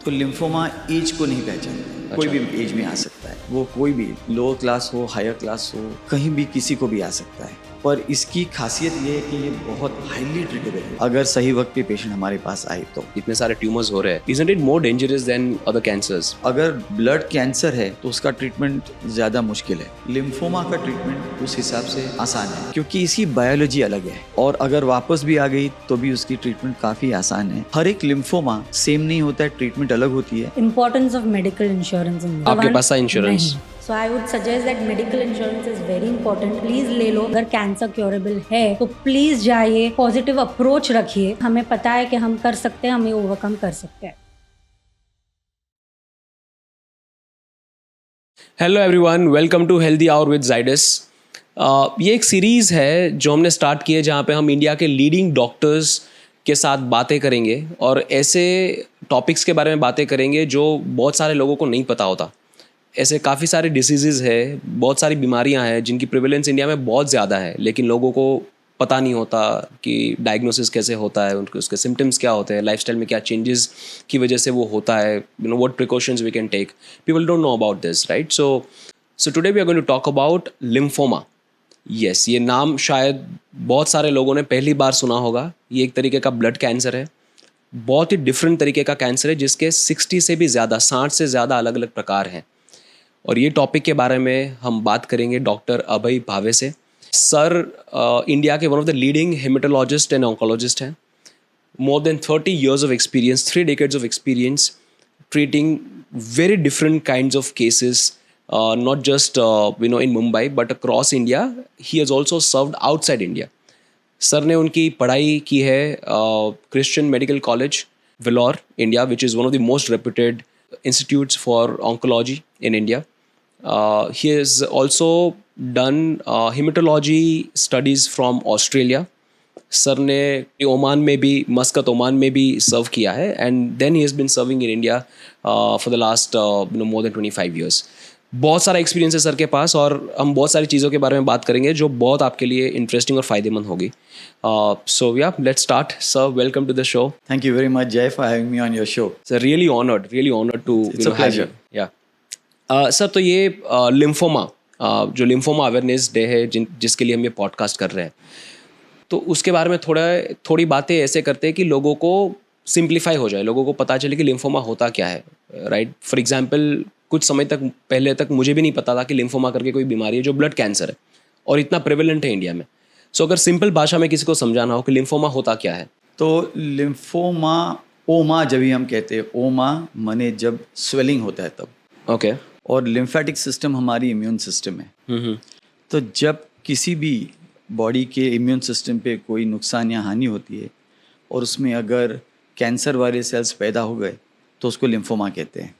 तो lymphoma as को नहीं पहचानता, कोई भी एज में आ सकता है। वो कोई भी लोअर क्लास हो, हायर क्लास हो, कहीं भी किसी को भी आ सकता है। पर इसकी खासियत ये है कि ये बहुत हाईली ट्रीटेबल है अगर सही वक्त पे पेशेंट हमारे पास आए तो। इतने सारे ट्यूमर्स हो रहे हैं, isn't it more dangerous than other cancers? अगर ब्लड कैंसर है तो उसका ट्रीटमेंट ज़्यादा मुश्किल है। लिम्फोमा का ट्रीटमेंट उस हिसाब से आसान है क्योंकि इसकी बायोलॉजी अलग है, और अगर वापस भी आ गई तो भी उसकी ट्रीटमेंट काफ़ी आसान है। हर एक लिम्फोमा सेम नहीं होता है, ट्रीटमेंट अलग होती है। Importance of medical insurance in आपके पास था insurance? So I would suggest that medical insurance is very important. Please ले लो। अगर कैंसर क्योरेबल है तो प्लीज जाइए, पॉजिटिव अप्रोच रखिए। हमें पता है कि हम कर सकते हैं, हमें ओवरकम कर सकते हैं। Hello everyone, welcome to healthy hour with Zydus. ये एक सीरीज़ है जो हमने स्टार्ट की है जहाँ पे हम इंडिया के लीडिंग डॉक्टर्स के साथ बातें करेंगे और ऐसे टॉपिक्स के बारे में बातें करेंगे जो बहुत सारे लोगों को नहीं पता होता। ऐसे काफ़ी सारे डिसीज़ है, बहुत सारी बीमारियां हैं जिनकी प्रिवेलेंस इंडिया में बहुत ज़्यादा है, लेकिन लोगों को पता नहीं होता कि डायग्नोसिस कैसे होता है, उनके उसके सिम्टम्स क्या होते हैं, लाइफस्टाइल में क्या चेंजेस की वजह से वो होता है, what precautions we can take. People don't know about this, right? So today we are going to talk about lymphoma. Yes, ये नाम शायद बहुत सारे लोगों ने पहली बार सुना होगा। ये एक तरीके का ब्लड कैंसर है, बहुत ही डिफरेंट तरीके का कैंसर है जिसके 60 से भी ज़्यादा, 60 से ज़्यादा अलग अलग प्रकार हैं। और ये टॉपिक के बारे में हम बात करेंगे डॉक्टर अभय भावे से। सर इंडिया के one of the leading haematologist and oncologist हैं। More than 30 years of experience, 3 decades of experience treating very different kinds of cases, not just in Mumbai but across India. He has also served outside India. Sir ने उनकी पढ़ाई की है Christian medical college Vellore, India, which is one of the most reputed institutes for oncology in India. He has also done hematology studies from Australia. Sir ने Oman में भी, Muscat Oman में भी सर्व किया है, and then he has been serving in India for the last more than 25 years. बहुत सारा experience है सर के पास और हम बहुत सारी चीज़ों के बारे में बात करेंगे जो बहुत आपके लिए इंटरेस्टिंग और फ़ायदेमंद होगी। So yeah let's start. Sir, welcome to the show. Thank you very much, Jay, for having me on your show. Sir, really honoured to It's a pleasure. Yeah sir, तो ये लिम्फोमा, जो lymphoma awareness day है जिसके लिए हम ये podcast कर रहे हैं, तो उसके बारे में थोड़ी बातें ऐसे करते हैं कि लोगों को सिंप्लीफाई हो जाए, लोगों को पता चले कि लिम्फोमा होता क्या है, राइट? फॉर एग्जांपल, कुछ समय तक पहले तक मुझे भी नहीं पता था कि लिम्फोमा करके कोई बीमारी है जो ब्लड कैंसर है और इतना प्रेवलेंट है इंडिया में। सो अगर सिंपल भाषा में किसी को समझाना हो कि लिम्फोमा होता क्या है। तो लिम्फोमा, ओमा जब भी हम कहते हैं, ओमा माने जब स्वेलिंग होता है तब। ओके। और लिम्फेटिक सिस्टम हमारी इम्यून सिस्टम है। तो जब किसी भी बॉडी के इम्यून सिस्टम पे कोई नुकसान या हानि होती है और उसमें अगर कैंसर वाले सेल्स पैदा हो गए तो उसको लिम्फोमा कहते हैं।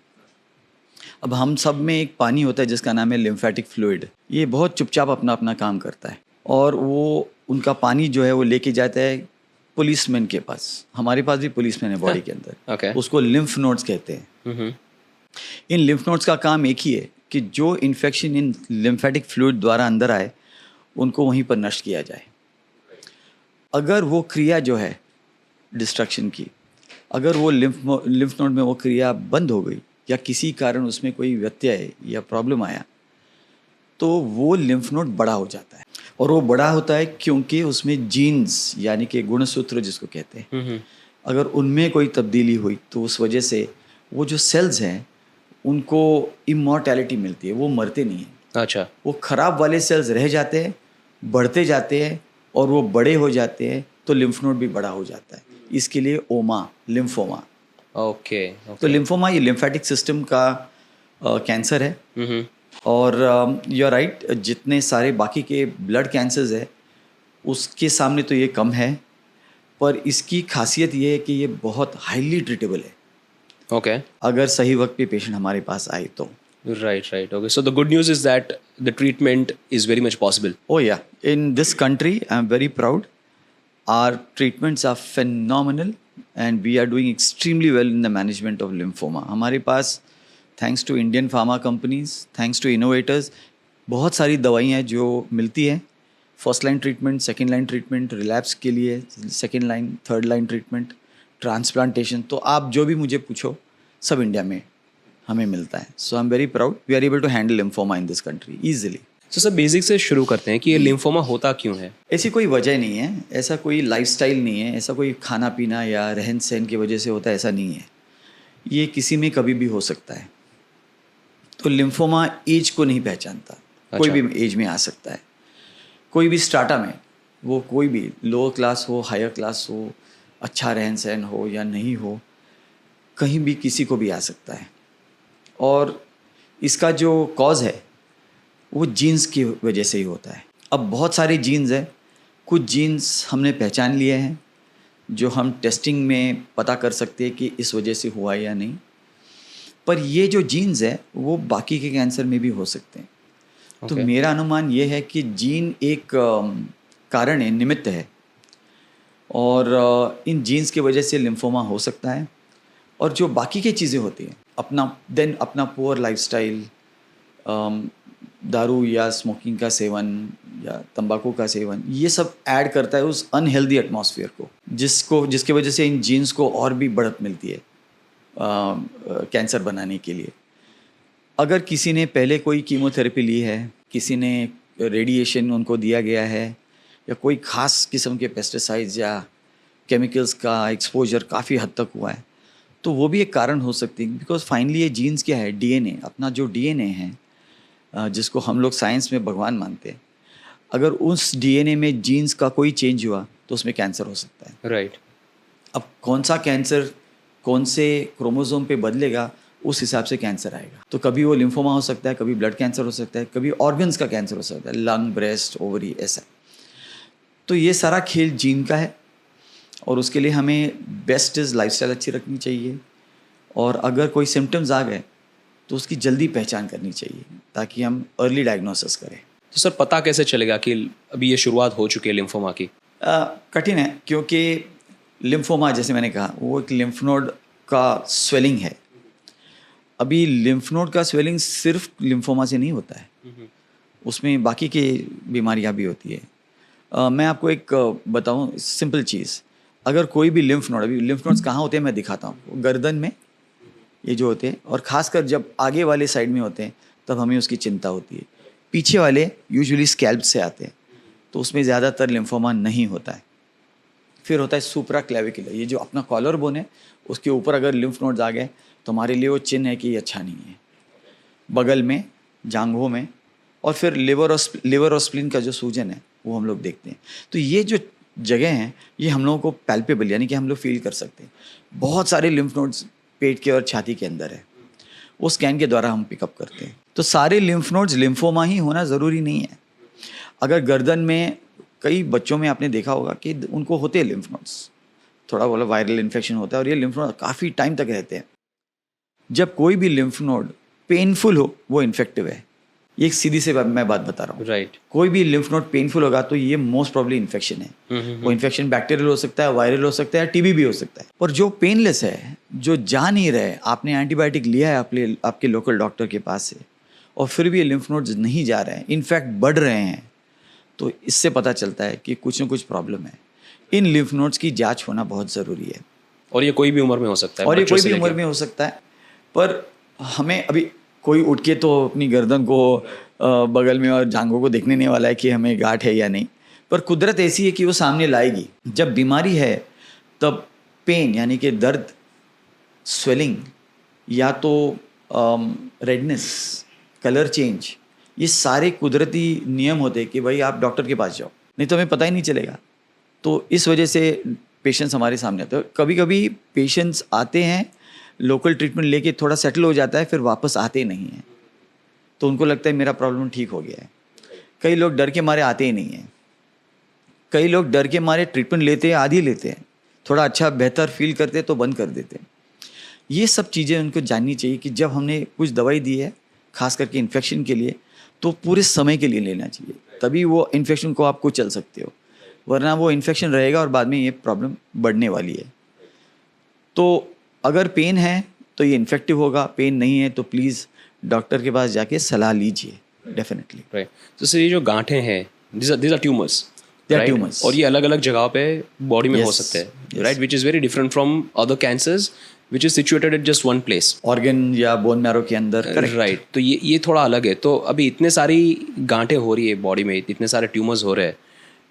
अब हम सब में एक पानी होता है जिसका नाम है लिम्फेटिक फ्लूइड। ये बहुत चुपचाप अपना अपना काम करता है और वो उनका पानी जो है वो लेके जाता है पुलिसमैन के पास। हमारे पास भी पुलिसमैन है बॉडी के अंदर। Okay. उसको लिम्फ नोड्स कहते हैं। इन लिम्फ नोड्स का काम एक ही है कि जो इन्फेक्शन इन लिम्फेटिक फ्लूइड द्वारा अंदर आए उनको वहीं पर नष्ट किया जाए। अगर वो क्रिया जो है डिस्ट्रक्शन की, अगर वो लिम्फ नोड में वो क्रिया बंद हो गई या किसी कारण उसमें कोई व्यत्यय या प्रॉब्लम आया तो वो लिम्फ नोड बड़ा हो जाता है। और वो बड़ा होता है क्योंकि उसमें जीन्स यानी कि गुणसूत्र जिसको कहते हैं, अगर उनमें कोई तब्दीली हुई तो उस वजह से वो जो सेल्स हैं उनको इमॉर्टैलिटी मिलती है, वो मरते नहीं हैं। अच्छा। वो खराब वाले सेल्स रह जाते हैं, बढ़ते जाते हैं और वो बड़े हो जाते हैं तो लिम्फ नोड भी बड़ा हो जाता है। इसके लिए ओमा, लिम्फोमा। ओके। तो लिम्फोमा ये लिम्फेटिक सिस्टम का कैंसर है। और यू आर राइट, जितने सारे बाकी के ब्लड कैंसर्स है उसके सामने तो ये कम है, पर इसकी खासियत ये है कि ये बहुत हाईली ट्रीटेबल है। ओके। अगर सही वक्त पे पेशेंट हमारे पास आए तो। Right. Okay. So the good news is that the treatment is very much possible. Oh yeah, in this country I am very proud. Our treatments are phenomenal and we are doing extremely well in the management of lymphoma. हमारे पास thanks to Indian pharma companies, thanks to innovators, बहुत सारी दवाइयाँ हैं जो मिलती हैं। First line treatment, second line treatment, relapse के लिए second line, third line treatment, transplantation. तो आप जो भी मुझे पूछो सब इंडिया में हमें मिलता है. So I am very proud we are able to handle lymphoma in this country easily. तो सर बेसिक से शुरू करते हैं कि ये लिम्फोमा होता क्यों है. ऐसी कोई वजह नहीं है, ऐसा कोई लाइफस्टाइल नहीं है, ऐसा कोई खाना पीना या रहन सहन की वजह से होता है, ऐसा नहीं है. ये किसी में कभी भी हो सकता है. तो लिम्फोमा एज को नहीं पहचानता. कोई भी एज में आ सकता है, कोई भी स्ट्राटा में, वो कोई भी लोअर क्लास हो, हायर क्लास हो, अच्छा रहन सहन हो या नहीं हो, कहीं भी किसी को भी आ सकता है. और इसका जो कॉज है वो जीन्स की वजह से ही होता है. अब बहुत सारे जीन्स हैं, कुछ जीन्स हमने पहचान लिए हैं जो हम टेस्टिंग में पता कर सकते हैं कि इस वजह से हुआ या नहीं. पर ये जो जीन्स है वो बाकी के कैंसर में भी हो सकते हैं. तो मेरा अनुमान ये है कि जीन एक कारण है, निमित्त है, और इन जीन्स की वजह से लिम्फोमा हो सकता है. और जो बाकी की चीज़ें होती हैं, अपना पुअर लाइफस्टाइल, दारू या स्मोकिंग का सेवन या तंबाकू का सेवन, ये सब ऐड करता है उस अनहेल्दी एटमॉस्फेयर को, जिसकी वजह से इन जीन्स को और भी बढ़त मिलती है कैंसर बनाने के लिए. अगर किसी ने पहले कोई कीमोथेरेपी ली है, किसी ने रेडिएशन उनको दिया गया है, या कोई ख़ास किस्म के पेस्टिसाइड्स या केमिकल्स का एक्सपोजर काफ़ी हद तक हुआ है, तो वो भी एक कारण हो सकती है. बिकॉज फाइनली ये जीन्स क्या है, डीएनए, अपना जो डीएनए है, जिसको हम लोग साइंस में भगवान मानते हैं, अगर उस डीएनए में जीन्स का कोई चेंज हुआ तो उसमें कैंसर हो सकता है. राइट. अब कौन सा कैंसर कौन से क्रोमोसोम पे बदलेगा, उस हिसाब से कैंसर आएगा. तो कभी वो लिम्फोमा हो सकता है, कभी ब्लड कैंसर हो सकता है, कभी ऑर्गन्स का कैंसर हो सकता है, लंग, ब्रेस्ट, ओवरी, ऐसा. तो ये सारा खेल जीन का है, और उसके लिए हमें बेस्ट इज़ लाइफस्टाइल अच्छी रखनी चाहिए. और अगर कोई सिम्टम्स आ गए तो उसकी जल्दी पहचान करनी चाहिए, ताकि हम अर्ली डायग्नोसिस करें. तो सर पता कैसे चलेगा कि अभी ये शुरुआत हो चुकी है लिम्फोमा की. कठिन है, क्योंकि लिम्फोमा, जैसे मैंने कहा, वो एक लिम्फ नोड का स्वेलिंग है. अभी लिम्फ नोड का स्वेलिंग सिर्फ लिम्फोमा से नहीं होता है, उसमें बाकी की बीमारियां भी होती है. मैं आपको एक बताऊं सिंपल चीज़. अगर कोई भी लिम्फ नोड, अभी लिम्फ नोड्स कहाँ होते हैं मैं दिखाता हूँ. गर्दन में ये जो होते हैं, और ख़ासकर जब आगे वाले साइड में होते हैं तब हमें उसकी चिंता होती है. पीछे वाले यूजुअली स्कैल्प से आते हैं, तो उसमें ज़्यादातर लिम्फोमा नहीं होता है. फिर होता है सुप्रा क्लेविकुलर, ये जो अपना कॉलर बोन है, उसके ऊपर अगर लिम्फ नोड्स आ गए तो हमारे लिए वो चिन्ह है कि ये अच्छा नहीं है. बगल में, जांघों में, और फिर लिवर और स्प्लीन का जो सूजन है वो हम लोग देखते हैं. तो ये जो जगह हैं, ये हम लोगों को पैल्पेबल, यानी कि हम लोग फील कर सकते हैं. बहुत सारे लिम्फ नोड्स पेट के और छाती के अंदर है, वो स्कैन के द्वारा हम पिकअप करते हैं. तो सारे लिम्फ नोड्स लिम्फोमा ही होना ज़रूरी नहीं है. अगर गर्दन में, कई बच्चों में आपने देखा होगा कि उनको होते हैं लिम्फ नोड्स, थोड़ा बोला वायरल इन्फेक्शन होता है, और ये लिम्फ नोड काफ़ी टाइम तक रहते हैं. जब कोई भी लिम्फ नोड पेनफुल हो, वो इन्फेक्टिव है. ये एक सीधी से मैं बात बता रहा हूँ. राइट. कोई भी लिम्फ नोड पेनफुल होगा तो ये मोस्ट प्रॉब्ली इन्फेक्शन है. वो इन्फेक्शन बैक्टीरियल हो सकता है, वायरल हो सकता है, टीबी भी हो सकता है. और जो पेनलेस है, जो जा नहीं रहे, आपने एंटीबायोटिक लिया है आपके लोकल डॉक्टर के पास से, और फिर भी ये लिम्फ नोड्स नहीं जा रहे हैं, इनफैक्ट बढ़ रहे हैं, तो इससे पता चलता है कि कुछ न कुछ प्रॉब्लम है. इन लिम्फ नोड्स की जाँच होना बहुत ज़रूरी है. और ये कोई भी उम्र में हो सकता है. और ये कोई भी उम्र में हो सकता है. पर हमें अभी कोई उठ के तो अपनी गर्दन को, बगल में और जांघों को देखने नहीं वाला है कि हमें गांठ है या नहीं. पर कुदरत ऐसी है कि वो सामने लाएगी. जब बीमारी है तब पेन, यानी कि दर्द, स्वेलिंग, या तो रेडनेस, कलर चेंज, ये सारे कुदरती नियम होते हैं कि भाई आप डॉक्टर के पास जाओ, नहीं तो हमें पता ही नहीं चलेगा. तो इस वजह से पेशेंट्स हमारे सामने आते हैं. कभी कभी पेशेंट्स आते हैं, लोकल ट्रीटमेंट लेके थोड़ा सेटल हो जाता है, फिर वापस आते नहीं हैं, तो उनको लगता है मेरा प्रॉब्लम ठीक हो गया है. कई लोग डर के मारे आते ही नहीं हैं. कई लोग डर के मारे ट्रीटमेंट लेते हैं, आधी लेते हैं, थोड़ा अच्छा बेहतर फील करते हैं तो बंद कर देते हैं. ये सब चीज़ें उनको जाननी चाहिए कि जब हमने कुछ दवाई दी है, खास करके इन्फेक्शन के लिए, तो पूरे समय के लिए लेना चाहिए, तभी वो इन्फेक्शन को आप कुछ चल सकते हो. वरना वो इन्फेक्शन रहेगा और बाद में ये प्रॉब्लम बढ़ने वाली है. तो अगर पेन है तो ये इन्फेक्टिव होगा, पेन नहीं है तो प्लीज़ डॉक्टर के पास जाके सलाह लीजिए, डेफिनेटली. राइट. तो सर ये जो गांठें हैं, these are tumors. They are tumors. और ये अलग अलग जगह पे बॉडी में हो Yes, सकते हैं, yes. Right, which is very different from other cancers which is situated at just one place, organ या बोन मैरो के अंदर, करेक्ट। राइट। तो ये थोड़ा अलग है। तो अभी इतने सारी गांठें हो रही है बॉडी में, इतने सारे ट्यूमर्स हो रहे हैं,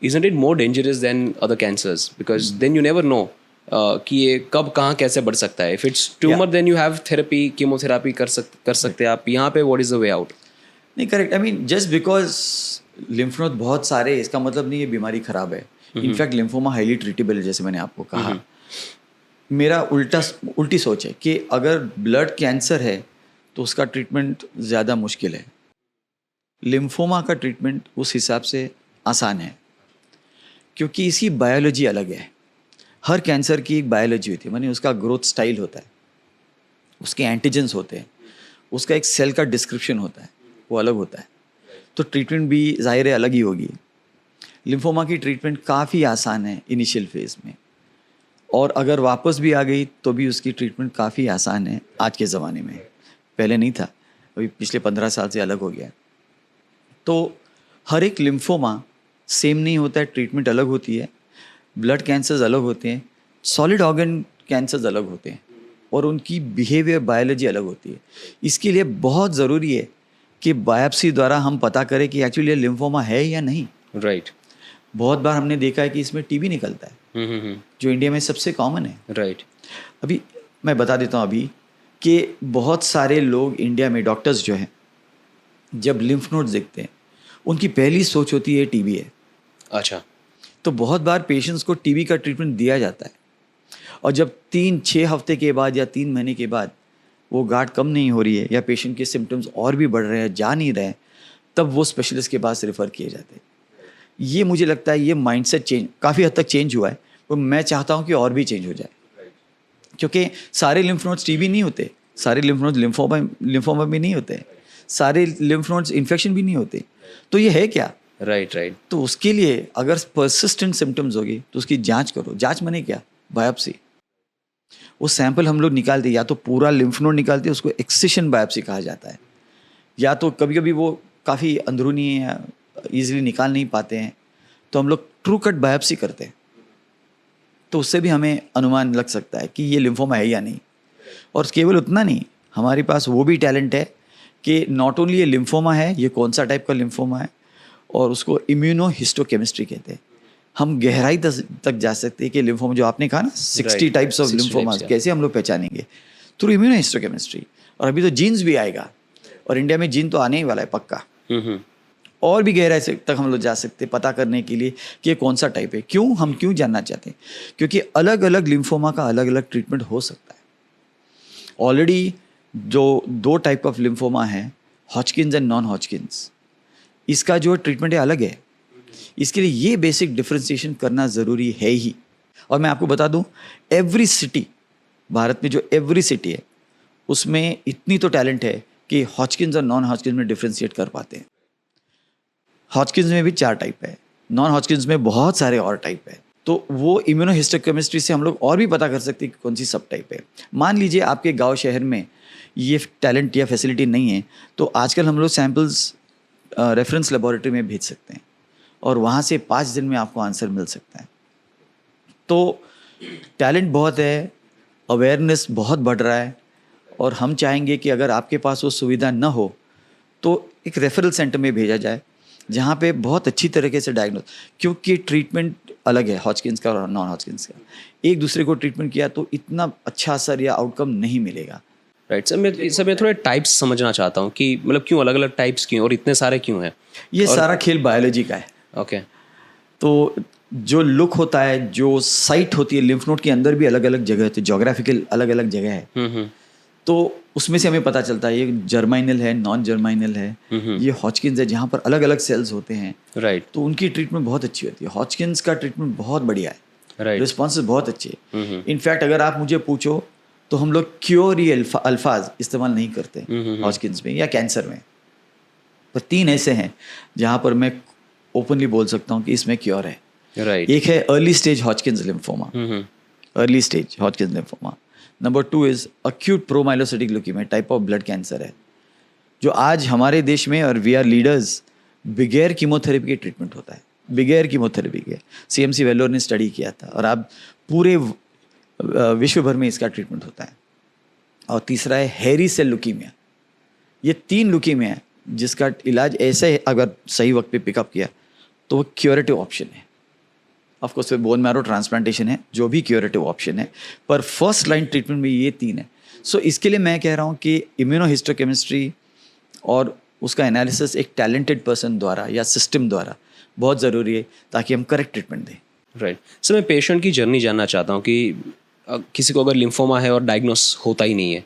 isn't it more dangerous than other cancers? Because then you never know कि ये कब कहाँ कैसे बढ़ सकता है. If it's tumor, then you have therapy, chemotherapy कर सकते हैं आप. यहाँ पे what is the way out? नहीं, correct. I mean just because lymph node बहुत सारे, इसका मतलब नहीं ये बीमारी खराब है। इनफैक्ट लिम्फोमा हाईली ट्रीटेबल है, जैसे मैंने आपको कहा। मेरा उल्टी सोच है कि अगर ब्लड कैंसर है तो उसका ट्रीटमेंट ज़्यादा मुश्किल है, लिम्फोमा का ट्रीटमेंट उस हिसाब से आसान है, क्योंकि इसकी बायोलॉजी अलग है। हर कैंसर की एक बायोलॉजी होती है, माने उसका ग्रोथ स्टाइल होता है, उसके एंटीजेंस होते हैं, उसका एक सेल का डिस्क्रिप्शन होता है, वो अलग होता है। तो ट्रीटमेंट भी ज़ाहिर है अलग ही होगी। लिम्फोमा की ट्रीटमेंट काफ़ी आसान है इनिशियल फेज़ में, और अगर वापस भी आ गई तो भी उसकी ट्रीटमेंट काफ़ी आसान है आज के ज़माने में। पहले नहीं था, अभी पिछले 15 साल से अलग हो गया है। तो हर एक लिम्फोमा सेम नहीं होता है, ट्रीटमेंट अलग होती है, ब्लड कैंसर्स अलग होते हैं, सॉलिड ऑर्गन कैंसर्स अलग होते हैं, और उनकी बिहेवियर बायोलॉजी अलग होती है। इसके लिए बहुत ज़रूरी है कि बायोप्सी द्वारा हम पता करें कि एक्चुअली ये लिम्फोमा है या नहीं। राइट। बहुत बार हमने देखा है कि इसमें टीबी निकलता है, जो इंडिया में सबसे कॉमन है। राइट। अभी मैं बता देता हूँ अभी कि बहुत सारे लोग इंडिया में, डॉक्टर्स जो हैं, जब लिम्फ नोड्स देखते हैं उनकी पहली सोच होती है टीबी है। अच्छा। तो बहुत बार पेशेंट्स को टीबी का ट्रीटमेंट दिया जाता है, और जब 3-6 हफ्ते के बाद या 3 महीने के बाद वो गांठ कम नहीं हो रही है या पेशेंट के सिम्टम्स और भी बढ़ रहे हैं, जा नहीं रहे हैं, तब वो स्पेशलिस्ट के पास रेफ़र किए जाते हैं। ये मुझे लगता है ये माइंडसेट चेंज काफ़ी हद तक चेंज हुआ है, और मैं चाहता हूँ कि और भी चेंज हो जाए, क्योंकि सारे लिम्फ नोड्स टीबी नहीं होते, सारे लिम्फ नोड्स लिम्फोमा भी नहीं होते, सारे लिम्फ नोड्स इन्फेक्शन भी नहीं होते। तो ये है क्या? राइट। तो उसके लिए अगर परसिस्टेंट सिम्टम्स होगी तो उसकी जांच करो। जांच माने क्या? बायोप्सी। वो सैंपल हम लोग निकालते हैं, या तो पूरा लिम्फ नोड निकालते हैं, उसको एक्सिशन बायोप्सी कहा जाता है, या तो कभी कभी वो काफ़ी अंदरूनी है, ईजिली निकाल नहीं पाते हैं, तो हम लोग ट्रू कट बायोप्सी करते हैं। तो उससे भी हमें अनुमान लग सकता है कि ये लिम्फोमा है या नहीं। और केवल उतना नहीं, हमारे पास वो भी टैलेंट है कि नॉट ओनली ये लिम्फोमा है, ये कौन सा टाइप का लिम्फोमा है, और उसको इम्यूनोहिस्टोकेमिस्ट्री कहते हैं। हम गहराई तक जा सकते हैं कि लिम्फोमा, जो आपने कहा ना 60 टाइप्स ऑफ लिम्फोमा, कैसे हम लोग पहचानेंगे? Through immunohistochemistry. और अभी तो जीन्स भी आएगा, और इंडिया में जीन तो आने ही वाला है पक्का। और भी गहराई से तक हम लोग जा सकते हैं पता करने के लिए कि ये कौन सा टाइप है। हम क्यों जानना चाहते हैं? क्योंकि अलग अलग लिम्फोमा का अलग अलग ट्रीटमेंट हो सकता है। ऑलरेडी जो 2 टाइप ऑफ लिम्फोमा है, हॉजकिन्स एंड नॉन हॉजकिन्स, इसका जो ट्रीटमेंट है अलग है। इसके लिए ये बेसिक डिफ्रेंसिएशन करना ज़रूरी है ही। और मैं आपको बता दूं, एवरी सिटी, भारत में जो एवरी सिटी है, उसमें इतनी तो टैलेंट है कि हॉजकिन्स और नॉन हॉजकिन्स में डिफ्रेंशिएट कर पाते हैं। हॉजकिन्स में भी 4 टाइप है, नॉन हॉजकिन्स में बहुत सारे और टाइप है। तो वो इम्यूनोहिस्टोकेमिस्ट्री से हम लोग और भी पता कर सकते हैं कि कौन सी सब टाइप है। मान लीजिए आपके गांव शहर में ये टैलेंट या फैसिलिटी नहीं है, तो आजकल हम लोग सैम्पल्स रेफरेंस लेबोरेटरी में भेज सकते हैं, और वहाँ से 5 दिन में आपको आंसर मिल सकता है। तो टैलेंट बहुत है, अवेयरनेस बहुत बढ़ रहा है, और हम चाहेंगे कि अगर आपके पास वो सुविधा न हो तो एक रेफरल सेंटर में भेजा जाए, जहाँ पे बहुत अच्छी तरीके से डायग्नोज, क्योंकि ट्रीटमेंट अलग है हॉजकिन्स का और नॉन हॉजकिन्स का। एक दूसरे को ट्रीटमेंट किया तो इतना अच्छा असर या आउटकम नहीं मिलेगा। राइट। सर मैं थोड़े टाइप्स समझना चाहता हूँ कि मतलब क्यों अलग अलग टाइप्स क्यों, और इतने सारे क्यों हैं? ये सारा खेल बायोलॉजी का है। ओके। तो जो लुक होता है, जो साइट होती है, लिम्फ नोड के अंदर भी अलग अलग जगह होती है, जोग्राफिकल अलग अलग जगह है। तो उसमें से हमें पता चलता है ये जर्माइनल है, नॉन जर्माइनल है, ये हॉजकिन्स है, जहाँ पर अलग अलग सेल्स होते हैं। राइट। तो उनकी ट्रीटमेंट बहुत अच्छी होती है। हॉजकिन्स का ट्रीटमेंट बहुत बढ़िया है। राइट। रिस्पॉन्सेज बहुत अच्छे हैं। इनफैक्ट अगर आप मुझे पूछो तो हम लोग क्योर ये अल्फाज इस्तेमाल नहीं करते हॉजकिन्स में या कैंसर में। पर 3 ऐसे हैं जहाँ पर मैं ओपनली बोल सकता हूँ कि इसमें क्योर है। राइट। एक है early stage Hodgkin's lymphoma, early stage Hodgkin's lymphoma. Number 2 is acute promyelocytic leukaemia, type of blood cancer है, जो आज हमारे देश में, और वी आर लीडर्स, बगैर कीमोथेरेपी के ट्रीटमेंट होता है। बगैर कीमोथेरेपी के CMC वेल्लोर ने स्टडी किया था, और अब पूरे विश्व भर में इसका ट्रीटमेंट होता है। और तीसरा है हेरी सेल लुकीमिया। ये 3 लुकीमिया है जिसका इलाज ऐसे अगर सही वक्त पे पिकअप किया तो वो क्यूरेटिव ऑप्शन है। Of course bone marrow transplantation है जो भी क्यूरेटिव ऑप्शन है, पर फर्स्ट लाइन ट्रीटमेंट में ये 3 है। सो इसके लिए मैं कह रहा हूँ कि इम्यूनोहिस्टोकेमिस्ट्री और उसका एनालिसिस एक टैलेंटेड पर्सन द्वारा या सिस्टम द्वारा बहुत ज़रूरी है ताकि हम करेक्ट ट्रीटमेंट दें। राइट सर, मैं पेशेंट की जर्नी जानना चाहता हूँ कि किसी को अगर लिम्फोमा है और डायग्नोस होता ही नहीं है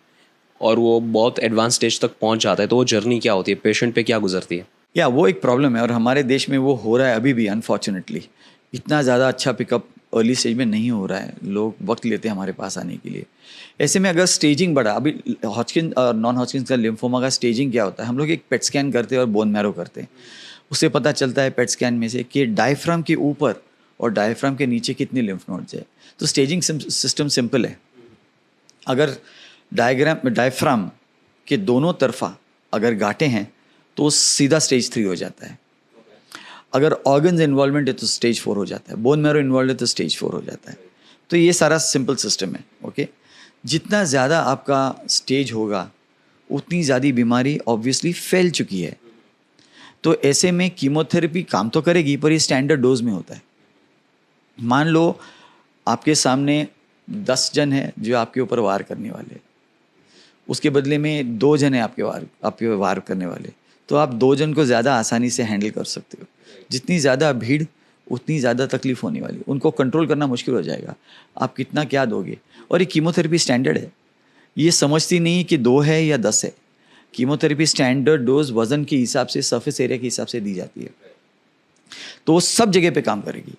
और वो बहुत एडवांस स्टेज तक पहुँच जाता है, तो वो जर्नी क्या होती है, पेशेंट पे क्या गुजरती है? या वो एक प्रॉब्लम है और हमारे देश में वो हो रहा है अभी भी। अनफॉर्चुनेटली इतना ज़्यादा अच्छा पिकअप अर्ली स्टेज में नहीं हो रहा है, लोग वक्त लेते हैं हमारे पास आने के लिए। ऐसे में अगर स्टेजिंग बढ़ा, अभी हॉजकिन और नॉन हॉजकिन का लिम्फोमा का स्टेजिंग क्या होता है, हम लोग एक पेट स्कैन करते हैं और बोन मैरो करते हैं। उससे पता चलता है पेट स्कैन में से कि डायफ्राम के ऊपर और डायफ्राम के नीचे कितनी लिम्फ नोड्स है। तो स्टेजिंग सिस्टम सिंपल है। अगर डायफ्राम के दोनों तरफा अगर गांठें हैं तो सीधा स्टेज 3 हो जाता है। अगर ऑर्गन्स इन्वॉल्वमेंट है तो स्टेज 4 हो जाता है। बोन मैरो इन्वॉल्व है तो स्टेज 4 हो जाता है। तो ये सारा सिंपल सिस्टम है। ओके, जितना ज़्यादा आपका स्टेज होगा उतनी ज़्यादा बीमारी ऑब्वियसली फैल चुकी है। तो ऐसे में कीमोथेरेपी काम तो करेगी पर ये स्टैंडर्ड डोज में होता है। मान लो आपके सामने 10 जन है जो आपके ऊपर वार करने वाले, उसके बदले में 2 जन है आपके वार करने वाले, तो आप 2 जन को ज़्यादा आसानी से हैंडल कर सकते हो। जितनी ज़्यादा भीड़ उतनी ज़्यादा तकलीफ होने वाली, उनको कंट्रोल करना मुश्किल हो जाएगा। आप कितना क्या दोगे। और ये कीमोथेरेपी स्टैंडर्ड है, ये समझती नहीं कि 2 है या 10 है। कीमोथेरेपी स्टैंडर्ड डोज वजन के हिसाब से, सरफेस एरिया के हिसाब से दी जाती है, तो वो सब जगह पे काम करेगी।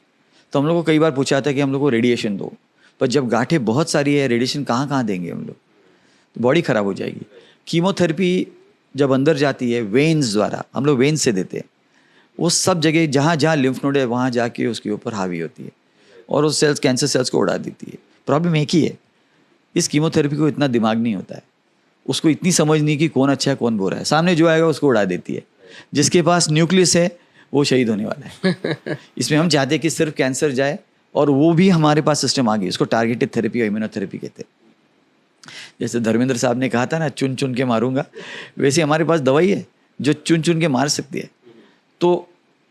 तो हम लोग को कई बार पूछा था कि हम लोग को रेडिएशन दो, पर जब गांठें बहुत सारी है रेडिएशन कहाँ कहाँ देंगे हम लोग, तो बॉडी ख़राब हो जाएगी। कीमोथेरेपी जब अंदर जाती है वेन्स द्वारा, हम लोग वेन्स से देते हैं, वो सब जगह जहाँ जहाँ लिम्फ नोड है वहाँ जाके उसके ऊपर हावी होती है और उस सेल्स, कैंसर सेल्स को उड़ा देती है। प्रॉब्लम एक ही है, इस कीमोथेरेपी को इतना दिमाग नहीं होता है, उसको इतनी समझ नहीं कि कौन अच्छा है कौन बुरा है। सामने जो आएगा उसको उड़ा देती है। जिसके पास न्यूक्लियस है वो शहीद होने वाला है। इसमें हम चाहते हैं कि सिर्फ कैंसर जाए, और वो भी हमारे पास सिस्टम आ गई, उसको टारगेटेड थेरेपी और इम्यूनोथेरेपी कहते हैं। जैसे धर्मेंद्र साहब ने कहा था ना, चुन चुन के मारूंगा, वैसे हमारे पास दवाई है जो चुन चुन के मार सकती है। तो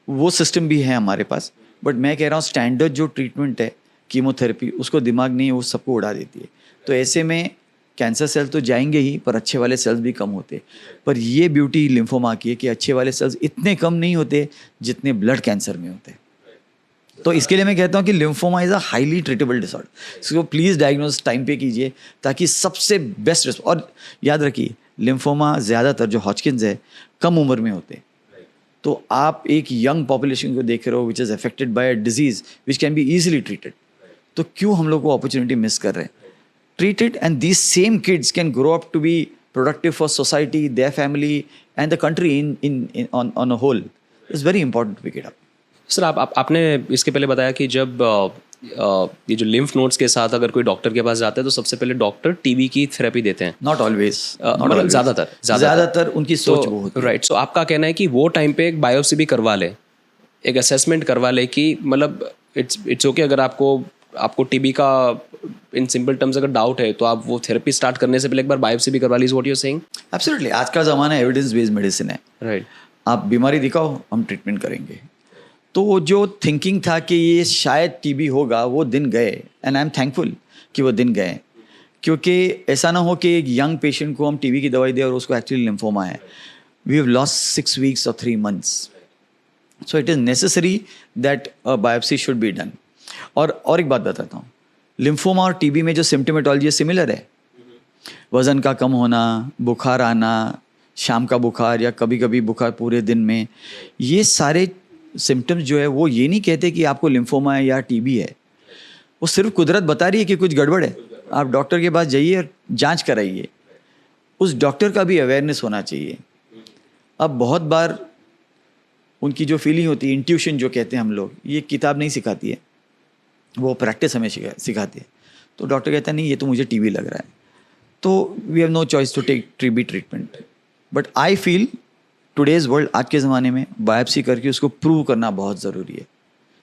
वो सिस्टम भी है हमारे पास। बट मैं कह रहा हूँ स्टैंडर्ड जो ट्रीटमेंट है कीमोथेरेपी, उसको दिमाग नहीं है, वो सबको उड़ा देती है। तो ऐसे में कैंसर सेल तो जाएंगे ही, पर अच्छे वाले सेल्स भी कम होते। पर ये ब्यूटी लिम्फोमा की है कि अच्छे वाले सेल्स इतने कम नहीं होते जितने ब्लड कैंसर में होते। तो इसके लिए मैं कहता हूँ कि lymphoma is a highly treatable disorder. इसको प्लीज़ डायग्नोज टाइम पे कीजिए ताकि सबसे बेस्ट। और याद रखिए लिम्फोमा ज़्यादातर जो हॉजकिन्स है कम उम्र में होते हैं। तो आप एक यंग पॉपुलेशन को देख रहे हो which is affected by a disease which can be easily treated. तो क्यों हम लोग को अपॉर्चुनिटी मिस कर रहे हैं? Treat it, and these same kids can grow up to be productive for society, their family, and the country on a whole. It's very important to pick it up. Sir आपने इसके पहले बताया कि जब ये जो लिम्फ नोड्स के साथ अगर कोई डॉक्टर के पास जाता है तो सबसे पहले डॉक्टर टीबी की थेरेपी देते हैं। Not always. मतलब ज़्यादातर उनकी सोच वो होती है। राइट। सो आपका कहना है कि वो टाइम पे एक बायोप्सी भी करवा ले, एक असेसमेंट करवा ले कि मतलब इट्स ओके, अगर आपको टीबी का इन सिंपल टर्म्स अगर डाउट है तो आप वो थेरेपी स्टार्ट करने से पहले एक बार बायोप्सी भी करवा ली। Is what you are saying? Absolutely. आज का ज़माना एविडेंस बेस्ड मेडिसिन है। राइट। आप बीमारी दिखाओ, हम ट्रीटमेंट करेंगे। तो वो जो थिंकिंग था कि ये शायद टीबी होगा, वो दिन गए। एंड आई एम थैंकफुल कि वो दिन गए, क्योंकि ऐसा ना हो कि एक यंग पेशेंट को हम टीबी की दवाई दें और उसको एक्चुअली लिम्फोमा है। We have lost 6 weeks or 3 months. So it is necessary that a biopsy should be done. और एक बात बताता हूँ, लिम्फोमा और टीबी में जो सिम्टोमेटोलॉजी सिमिलर है। वज़न का कम होना, बुखार आना, शाम का बुखार या कभी कभी बुखार पूरे दिन में, ये सारे सिम्टम्स जो है वो ये नहीं कहते कि आपको लिम्फोमा है या टीबी है। वो सिर्फ कुदरत बता रही है कि कुछ गड़बड़ है। आप डॉक्टर के पास जाइए और जांच कराइए। उस डॉक्टर का भी अवेयरनेस होना चाहिए। अब बहुत बार उनकी जो फीलिंग होती है, इंट्यूशन जो कहते हैं हम लोग, ये किताब नहीं सिखाती है, वो प्रैक्टिस हमें सिखाती है। तो डॉक्टर कहता है नहीं ये तो मुझे टीबी लग रहा है, तो we have no choice to take TB treatment. But I feel today's world, आज के ज़माने में बायोप्सी करके उसको प्रूव करना बहुत ज़रूरी है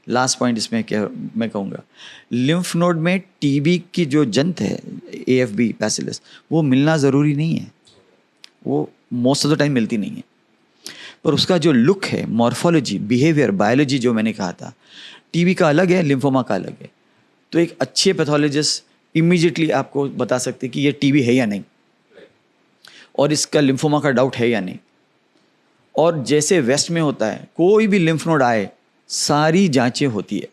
लास्ट पॉइंट इसमें क्या मैं कहूँगा, लिम्फ नोड में टीबी की जो जंत है AFB बैसिलस, वो मिलना ज़रूरी नहीं है, वो मोस्ट ऑफ द टाइम मिलती नहीं है, पर उसका जो लुक है, मॉर्फोलॉजी, बिहेवियर, बायोलॉजी जो मैंने कहा था, टीबी का अलग है, लिम्फोमा का अलग है। तो एक अच्छे पैथोलॉजिस्ट इमीडिएटली आपको बता सकते कि ये टीबी है या नहीं, और इसका लिम्फोमा का डाउट है या नहीं। और जैसे वेस्ट में होता है, कोई भी लिम्फ नोड आए सारी जांचें होती है,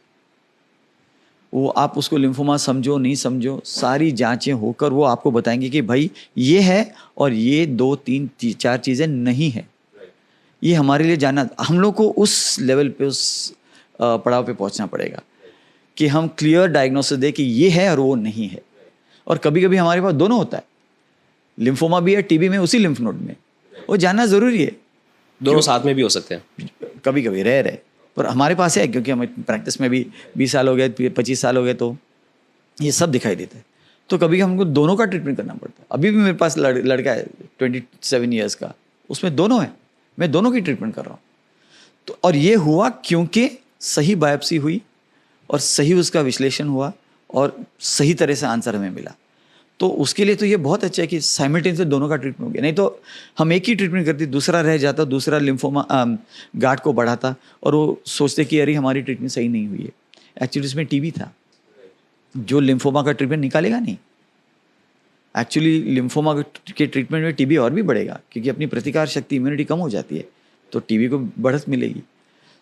वो आप उसको लिम्फोमा समझो नहीं समझो, सारी जांचें होकर वो आपको बताएंगे कि भाई ये है और ये 2 3 4 चीज़ें नहीं है। ये हमारे लिए जानना, हम लोग को उस लेवल पे, उस पड़ाव पे पहुंचना पड़ेगा कि हम क्लियर डायग्नोसिस दे कि ये है और वो नहीं है। और कभी कभी हमारे पास दोनों होता है, लिम्फोमा भी है टीबी में, उसी लिम्फ नोड में, वो जानना ज़रूरी है। दोनों साथ में भी हो सकते हैं, कभी कभी रेयर है, पर हमारे पास है, क्योंकि हमें प्रैक्टिस में भी 20 साल हो गए, 25 साल हो गए, तो ये सब दिखाई देता है। तो कभी हमको दोनों का ट्रीटमेंट करना पड़ता है। अभी भी मेरे पास लड़का है 27 ईयर्स का, उसमें दोनों है, मैं दोनों की ट्रीटमेंट कर रहा हूँ। तो और ये हुआ क्योंकि सही बायोप्सी हुई और सही उसका विश्लेषण हुआ और सही तरह से आंसर हमें मिला। तो उसके लिए तो ये बहुत अच्छा है कि साइमल्टेनियसली दोनों का ट्रीटमेंट हो गया। नहीं तो हम एक ही ट्रीटमेंट करते, दूसरा रह जाता, दूसरा लिम्फोमा गार्ड को बढ़ाता और वो सोचते कि अरे हमारी ट्रीटमेंट सही नहीं हुई है। एक्चुअली इसमें टीबी था, जो लिम्फोमा का ट्रीटमेंट निकालेगा नहीं। एक्चुअली लिम्फोमा के ट्रीटमेंट में टीबी और भी बढ़ेगा, क्योंकि अपनी प्रतिकार शक्ति, इम्यूनिटी कम हो जाती है, तो टीबी को बढ़त मिलेगी।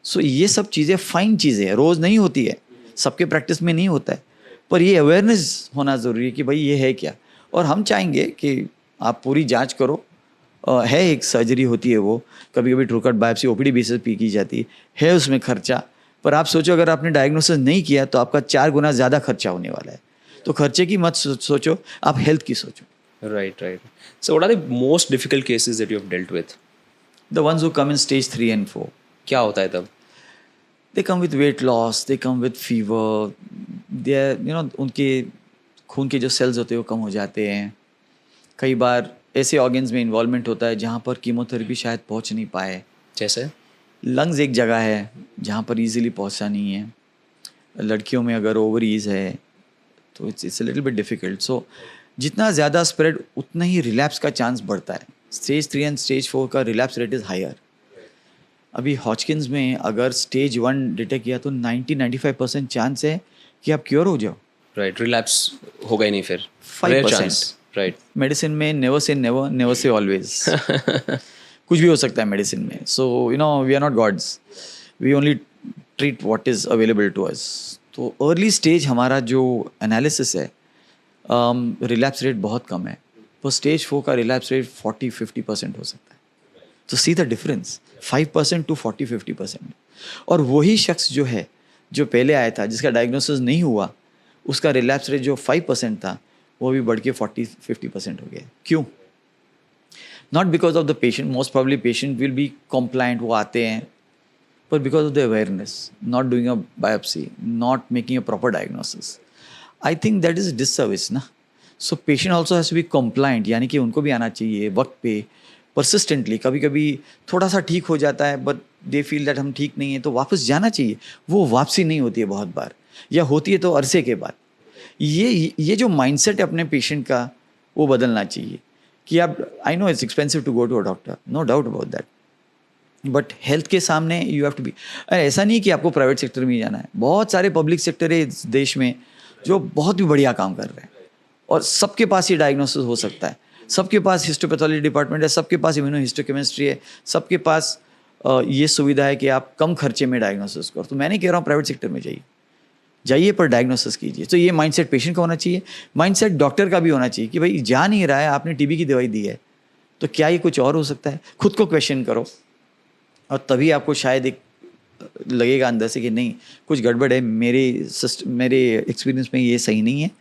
सो ये सब चीज़ें फाइन चीज़ें हैं, रोज़ नहीं होती है, सबके प्रैक्टिस में नहीं होता है, पर ये अवेयरनेस होना ज़रूरी है कि भाई ये है क्या। और हम चाहेंगे कि आप पूरी जांच करो। है एक सर्जरी होती है, वो कभी कभी true cut biopsy OPD basis पे की जाती है उसमें खर्चा, पर आप सोचो अगर आपने डायग्नोसिस नहीं किया तो आपका 4 गुना ज़्यादा खर्चा होने वाला है। तो खर्चे की मत सोचो, आप हेल्थ की सोचो। Right. So what are the most difficult cases that you have dealt with? The ones who come in stage 3 and 4, क्या होता है तब? they come with weight loss, they come with fever, they are, उनके खून के जो sales होते हैं वो कम हो जाते हैं। कई बार ऐसे ऑर्गन्स में इन्वॉल्वमेंट होता है जहाँ पर कीमोथेरेपी शायद पहुँच नहीं पाए। जैसे लंग्स एक जगह है जहाँ पर इजीली पहुँचना नहीं है। लड़कियों में अगर ओवरीज है तो इट्स लिटिल बिट डिफिकल्ट। सो जितना ज़्यादा स्प्रेड उतना ही रिलैप्स का चांस बढ़ता है। स्टेज 3 एंड स्टेज 4 का रिलैप्स रेट इज़ हायर। अभी हॉजकिंस में अगर स्टेज 1 डिटेक्ट किया तो 90-95% चांस है कि आप क्योर हो जाओ। राइट, रिलैप्स होगा ही नहीं फिर, 5%। राइट। मेडिसिन में नेवर से नेवर, नेवर से ऑलवेज। कुछ भी हो सकता है मेडिसिन में। So we are not gods, we only treat what is available to us. तो अर्ली स्टेज हमारा जो एनालिसिस है, रिलैप्स रेट बहुत कम है, पर स्टेज 4 का रिलैप्स रेट 40-50% हो सकता है। तो सी द डिफरेंस, 5% to 40-50%। और वही शख्स जो है, जो पहले आया था, जिसका डायग्नोसिस नहीं हुआ, उसका रिलैप्स रेट जो 5% था वो भी बढ़ के 40-50% हो गया। क्यों? Not because of the patient, most probably patient will be compliant, वो आते हैं, पर because of the awareness, not doing a biopsy, not making a proper diagnosis. I think that is disservice ना। So patient also has to be compliant, यानी कि उनको भी आना चाहिए वक्त पे, परसिस्टेंटली। कभी कभी थोड़ा सा ठीक हो जाता है, बट दे फील दैट हम ठीक नहीं है, तो वापस जाना चाहिए। वो वापसी नहीं होती है बहुत बार, या होती है तो अरसे के बाद। ये जो माइंडसेट है अपने पेशेंट का, वो बदलना चाहिए कि आप, I know it's expensive to go to a doctor, no doubt about that, but health के सामने यू हैव टू बी। ऐसा नहीं कि आपको प्राइवेट सेक्टर में ही जाना है, बहुत सारे पब्लिक सेक्टर है इस देश में जो बहुत भी बढ़िया काम कर रहे हैं, और सबके पास ये डायग्नोसिस हो सकता है। सबके पास हिस्टोपैथोलॉजी डिपार्टमेंट है, सबके पास इम्यूनोहिस्टोकेमिस्ट्री है, सबके पास ये सुविधा है कि आप कम खर्चे में डायग्नोसिस करो। तो मैं नहीं कह रहा हूँ प्राइवेट सेक्टर में जाइए, पर डायग्नोसिस कीजिए। तो ये माइंडसेट पेशेंट का होना चाहिए, माइंडसेट डॉक्टर का भी होना चाहिए कि भाई जा नहीं रहा है, आपने टीबी की दवाई दी है, तो क्या ये कुछ और हो सकता है? खुद को क्वेश्चन करो, और तभी आपको शायद एक लगेगा अंदर से कि नहीं, कुछ गड़बड़ है, मेरे एक्सपीरियंस में ये सही नहीं है,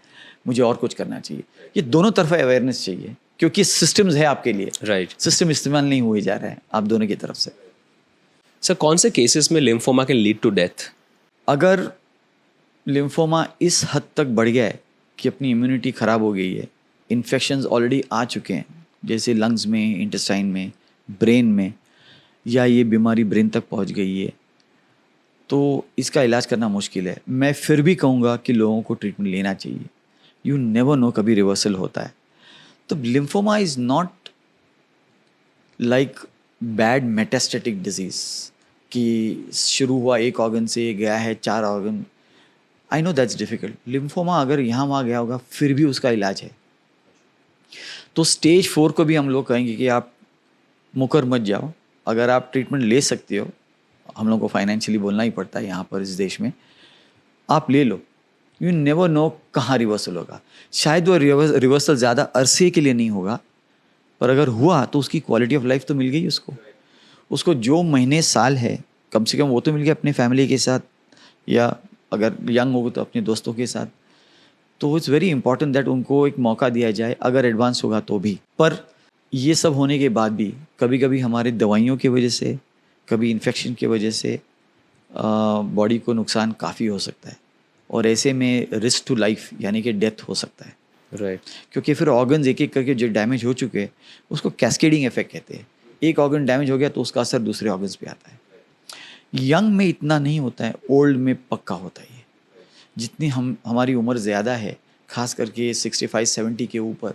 मुझे और कुछ करना चाहिए। ये दोनों तरफा अवेयरनेस चाहिए, क्योंकि सिस्टम्स है आपके लिए। राइट, सिस्टम इस्तेमाल नहीं हुए जा रहे हैं आप दोनों की तरफ से। सर, कौन से केसेस में lymphoma can lead to death? अगर लिम्फोमा इस हद तक बढ़ गया है कि अपनी इम्यूनिटी ख़राब हो गई है, इन्फेक्शंस ऑलरेडी आ चुके हैं, जैसे लंग्स में, इंटेस्टाइन में, ब्रेन में, या ये बीमारी ब्रेन तक पहुंच गई है, तो इसका इलाज करना मुश्किल है। मैं फिर भी कहूँगा कि लोगों को ट्रीटमेंट लेना चाहिए। यू नेवर नो कभी रिवर्सल होता है। तो lymphoma is not like bad metastatic disease कि शुरू हुआ एक ऑर्गन से गया है 4 organ. I know that's difficult. Lymphoma अगर यहाँ वहाँ गया होगा फिर भी उसका इलाज है। तो स्टेज 4 को भी हम लोग कहेंगे कि आप मुकर मत जाओ। अगर आप ट्रीटमेंट ले सकते हो, हम लोग को फाइनेंशियली बोलना ही पड़ता है यहाँ पर इस देश में, आप ले लो। यू नेवर नो कहाँ रिवर्सल होगा। शायद वो रिवर्सल ज़्यादा अरसे के लिए नहीं होगा, पर अगर हुआ तो उसकी क्वालिटी ऑफ लाइफ तो मिल गई उसको जो महीने साल है कम से कम वो तो मिल गया अपने फैमिली के साथ, या अगर यंग हो तो अपने दोस्तों के साथ। तो इट्स वेरी इंपॉर्टेंट दैट उनको एक मौका दिया जाए, अगर एडवांस होगा तो भी। पर ये सब होने के बाद भी कभी कभी हमारी दवाइयों की वजह से, कभी इन्फेक्शन की वजह से बॉडी को नुकसान काफ़ी हो सकता है, और ऐसे में रिस्क टू लाइफ यानी कि डेथ हो सकता है। राइट। क्योंकि फिर ऑर्गन्स एक एक करके जो डैमेज हो चुके हैं उसको कैस्केडिंग इफेक्ट कहते हैं। एक ऑर्गन डैमेज हो गया तो उसका असर दूसरे ऑर्गन्स पे आता है। यंग में इतना नहीं होता है, ओल्ड में पक्का होता है। जितनी हमारी उम्र ज़्यादा है, खास करके 65-70 के ऊपर,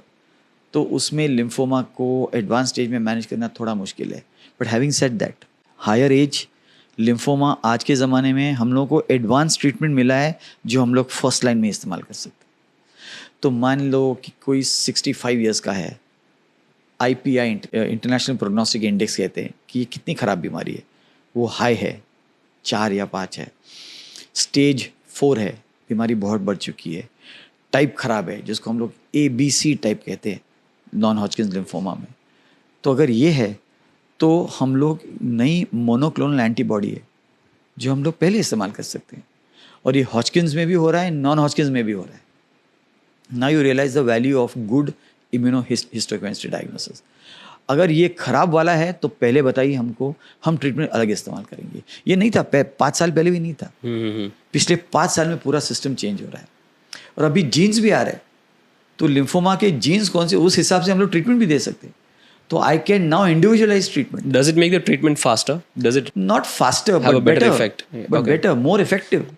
तो उसमें लिम्फोमा को एडवांस स्टेज में मैनेज करना थोड़ा मुश्किल है। But having said that, higher age lymphoma आज के ज़माने में हम लोग को एडवांस ट्रीटमेंट मिला है जो हम लोग फर्स्ट लाइन में इस्तेमाल कर सकते हैं। तो मान लो कि कोई 65 इयर्स का है, IPI इंटरनेशनल प्रोग्नोस्टिक इंडेक्स कहते हैं कि ये कितनी ख़राब बीमारी है, वो हाई है, 4 या 5 है, स्टेज 4 है, बीमारी बहुत बढ़ चुकी है, टाइप ख़राब है जिसको हम लोग ABC टाइप कहते हैं नॉन हॉजकिंस लिम्फोमा में। तो अगर ये है तो हम लोग नई मोनोक्लोनल एंटीबॉडी है जो हम लोग पहले इस्तेमाल कर सकते हैं, और ये हॉजकिंस में भी हो रहा है, नॉन हॉजकिंस में भी हो रहा है। Now you realise the value of good immunohistochemistry diagnosis. अगर ये ख़राब वाला है तो पहले बताइए हमको, हम ट्रीटमेंट अलग इस्तेमाल करेंगे। ये नहीं था 5 साल पहले भी नहीं था। पिछले 5 साल में पूरा सिस्टम चेंज हो रहा है, और अभी जीन्स भी आ रहे हैं। तो लिम्फोमा के जीन्स कौन से, उस हिसाब से हम लोग ट्रीटमेंट भी दे सकते हैं। तो I can now individualise treatment. Does it make the treatment faster? Does it Not faster, have but a better better effect? but Okay. better, more effective.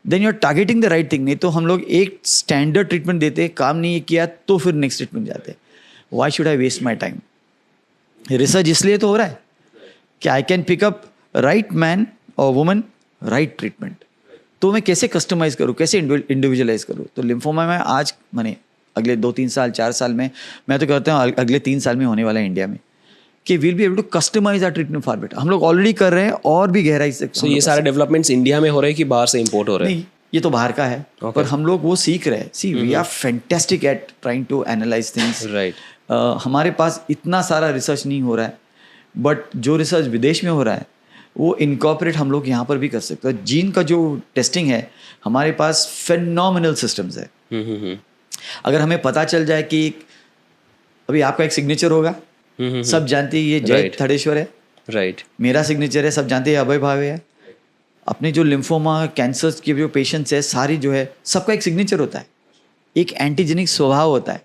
Then you're targeting the right thing. नहीं तो हम लोग एक standard treatment देते हैं, काम नहीं किया तो फिर नेक्स्ट ट्रीटमेंट जाते हैं। Why should I waste my time? Research इसलिए तो हो रहा है कि I can pick up right man और वुमन राइट ट्रीटमेंट। तो मैं कैसे कस्टमाइज करूँ, कैसे इंडिविजुअलाइज करूँ। तो लिम्फोमा में आज मैंने अगले 2-3 साल 4 साल में, मैं तो कहता हूँ अगले 3 साल में होने वाला है इंडिया में, कि will be able to customise our treatment for better. हम लोग ऑलरेडी कर रहे हैं और भी गहराई से। So ये सारे डेवलपमेंट्स इंडिया में हो रहे हैं कि बाहर से इंपोर्ट हो रहे हैं? नहीं, ये तो बाहर का है। पर हम लोग वो सीख रहे हैं। See we are fantastic at trying to analyse things. Right. हमारे पास इतना सारा रिसर्च नहीं हो रहा है, बट जो रिसर्च विदेश में हो रहा है वो इनकॉर्पोरेट हम लोग यहाँ पर भी कर सकते हैं। जीन का जो टेस्टिंग है हमारे पास फेनोमिनल सिस्टम्स है। अगर हमें पता चल जाए कि अभी आपका एक सिग्नेचर होगा, सब जानते हैं ये जय थड़ेश्वर है, राइट। मेरा सिग्नेचर है, सब जानते हैं अभय भावे है। अपने जो लिम्फोमा कैंसर के जो पेशेंट्स है सारी जो है सबका एक सिग्नेचर होता है, एक एंटीजेनिक स्वभाव होता है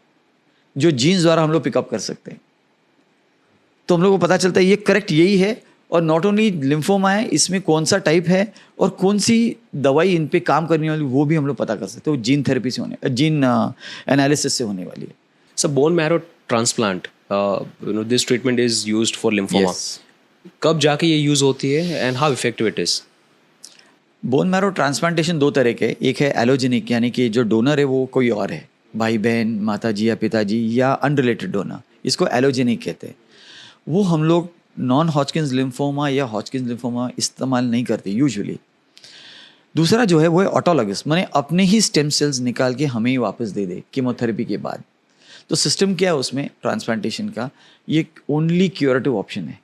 जो जीन्स द्वारा हम लोग पिकअप कर सकते हैं। तो हम लोग को पता चलता है ये करेक्ट यही है, और नॉट ओनली लिम्फोमा है, इसमें कौन सा टाइप है और कौन सी दवाई इन पे काम करने वाली वो भी हम लोग पता कर सकते हैं। वो जीन थेरेपी से होने, जीन एनालिसिस से होने वाली है। So bone marrow transplant, this treatment is used for lymphoma. कब जाके ये यूज होती है and how effective it is? Bone marrow transplantation 2 तरह के, एक है एलोजेनिक यानी कि जो डोनर है वो कोई और है, भाई बहन, माताजी या पिताजी या अनरिलेटेड डोनर, इसको एलोजेनिक कहते हैं। वो हम लोग नॉन हॉजकिंस लिम्फोमा या हॉजकिंस लिम्फोमा इस्तेमाल नहीं करते यूजुअली। दूसरा जो है वो है ऑटोलॉगस, माने अपने ही स्टेम सेल्स निकाल के हमें ही वापस दे दे कीमोथेरेपी के बाद। तो सिस्टम क्या है उसमें ट्रांसप्लांटेशन का, ये ओनली क्यूरेटिव ऑप्शन है।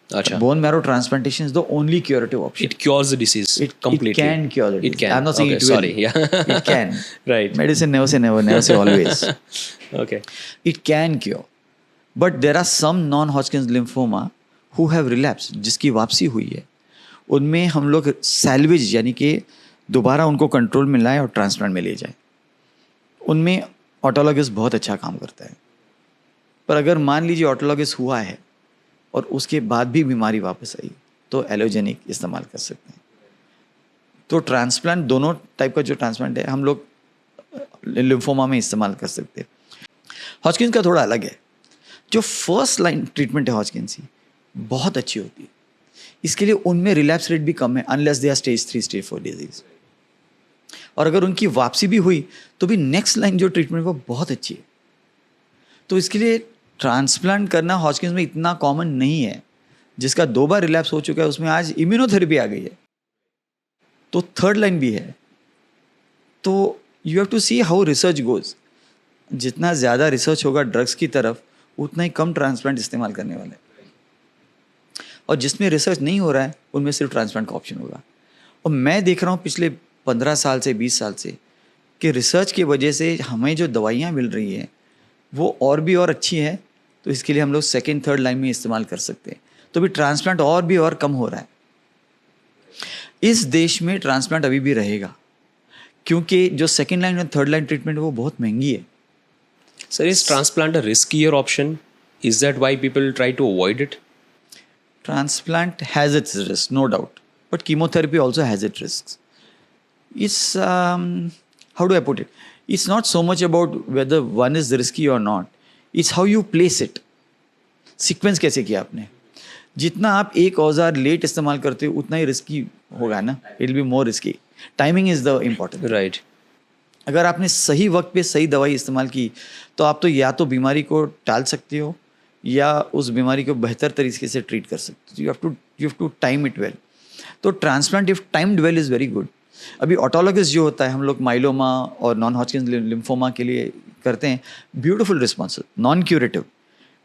अच्छा। Bone marrow transplantation is the only curative option. It cures the disease completely. It can cure the disease. It can. I'm not saying Okay, it will. sorry. Yeah. It can. Right. Medicine never say never, never say always. Okay. It can cure. But there are some non-Hodgkin's lymphoma who have relapsed, जिसकी वापसी हुई है। उनमें हम लोग salvage यानी कि दोबारा उनको कंट्रोल में लाएं और ट्रांसप्लांट में ले जाएं। उनमें ऑटोलॉगस बहुत अच्छा काम करता है। पर अगर मान लीजिए ऑटोलॉगस हुआ है और उसके बाद भी बीमारी वापस आई तो एलोजेनिक इस्तेमाल कर सकते हैं। तो ट्रांसप्लांट, दोनों टाइप का जो ट्रांसप्लांट है हम लोग लिम्फोमा में इस्तेमाल कर सकते हैं। हॉजकिंस का थोड़ा अलग है। जो फर्स्ट लाइन ट्रीटमेंट है हॉजकिंस की बहुत अच्छी होती है, इसके लिए उनमें रिलैप्स रेट भी कम है unless they are stage 3 stage 4 disease. और अगर उनकी वापसी भी हुई तो भी नेक्स्ट लाइन जो ट्रीटमेंट वो बहुत अच्छी है। तो इसके लिए ट्रांसप्लांट करना हॉजकिंस में इतना कॉमन नहीं है। जिसका 2 बार रिलैप्स हो चुका है उसमें आज इम्यूनोथेरेपी आ गई है, तो थर्ड लाइन भी है। तो you have to see how research goes. जितना ज़्यादा रिसर्च होगा ड्रग्स की तरफ उतना ही कम ट्रांसप्लांट इस्तेमाल करने वाले हैं, और जिसमें रिसर्च नहीं हो रहा है उनमें सिर्फ ट्रांसप्लांट का ऑप्शन होगा। और मैं देख रहा हूँ पिछले 15 साल से 20 साल से कि रिसर्च की वजह से हमें जो दवाइयाँ मिल रही हैं वो और भी और अच्छी है, तो इसके लिए हम लोग सेकेंड थर्ड लाइन में इस्तेमाल कर सकते हैं। तो भी ट्रांसप्लांट और भी और कम हो रहा है। इस देश में ट्रांसप्लांट अभी भी रहेगा क्योंकि जो सेकेंड लाइन और थर्ड लाइन ट्रीटमेंट है वो बहुत महंगी है। Sir, is transplant a riskier option? Is that why people try to avoid it? Transplant has its risks, no doubt, but chemotherapy also has its risks. It's how do I put it? It's not so much about whether one is risky or not. It's how you place it. Sequence कैसे किया आपने? जितना आप एक औजार late इस्तेमाल करते हो उतना ही रिस्की होगा ना. It will be more risky. Timing is the important. Right. अगर आपने सही वक्त पे सही दवाई इस्तेमाल की तो आप तो या तो बीमारी को टाल सकते हो या उस बीमारी को बेहतर तरीके से ट्रीट कर सकते हो. You have to time it well. तो transplant if timed well is very good. अभी ऑटोलॉगस जो होता है हम लोग माइलोमा और नॉन हॉजकिंस लिम्फोमा के लिए करते हैं, beautiful response, non curative,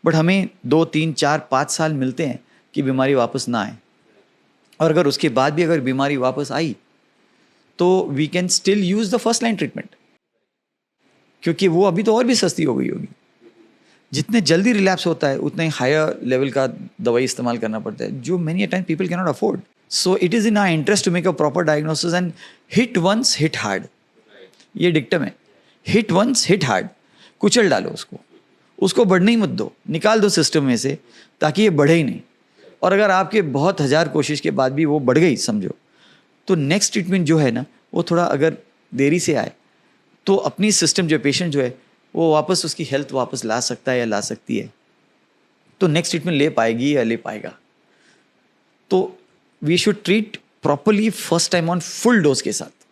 but हमें 2, 3, 4, 5 साल मिलते हैं कि बीमारी वापस ना आए. और अगर उसके बाद भी अगर बीमारी वापस आई तो we can still use the first line treatment, क्योंकि वो अभी तो और भी सस्ती हो गई होगी. जितने जल्दी रिलैप्स होता है उतने हायर लेवल का दवाई इस्तेमाल करना पड़ता है जो many time people can not afford. So it is in our interest to make a proper diagnosis and hit once hit hard. ये डिक्टम है, हिट वंस हिट हार्ड. कुचल डालो उसको बढ़ने ही मत दो, निकाल दो सिस्टम में से ताकि ये बढ़े ही नहीं. और अगर आपके बहुत हज़ार कोशिश के बाद भी वो बढ़ गई समझो, तो नेक्स्ट ट्रीटमेंट जो है ना वो थोड़ा अगर देरी से आए तो अपनी सिस्टम जो पेशेंट जो है वो वापस उसकी हेल्थ वापस ला सकता है या ला सकती है, तो नेक्स्ट ट्रीटमेंट ले पाएगी या ले पाएगा. तो we should treat properly first time on full dose के साथ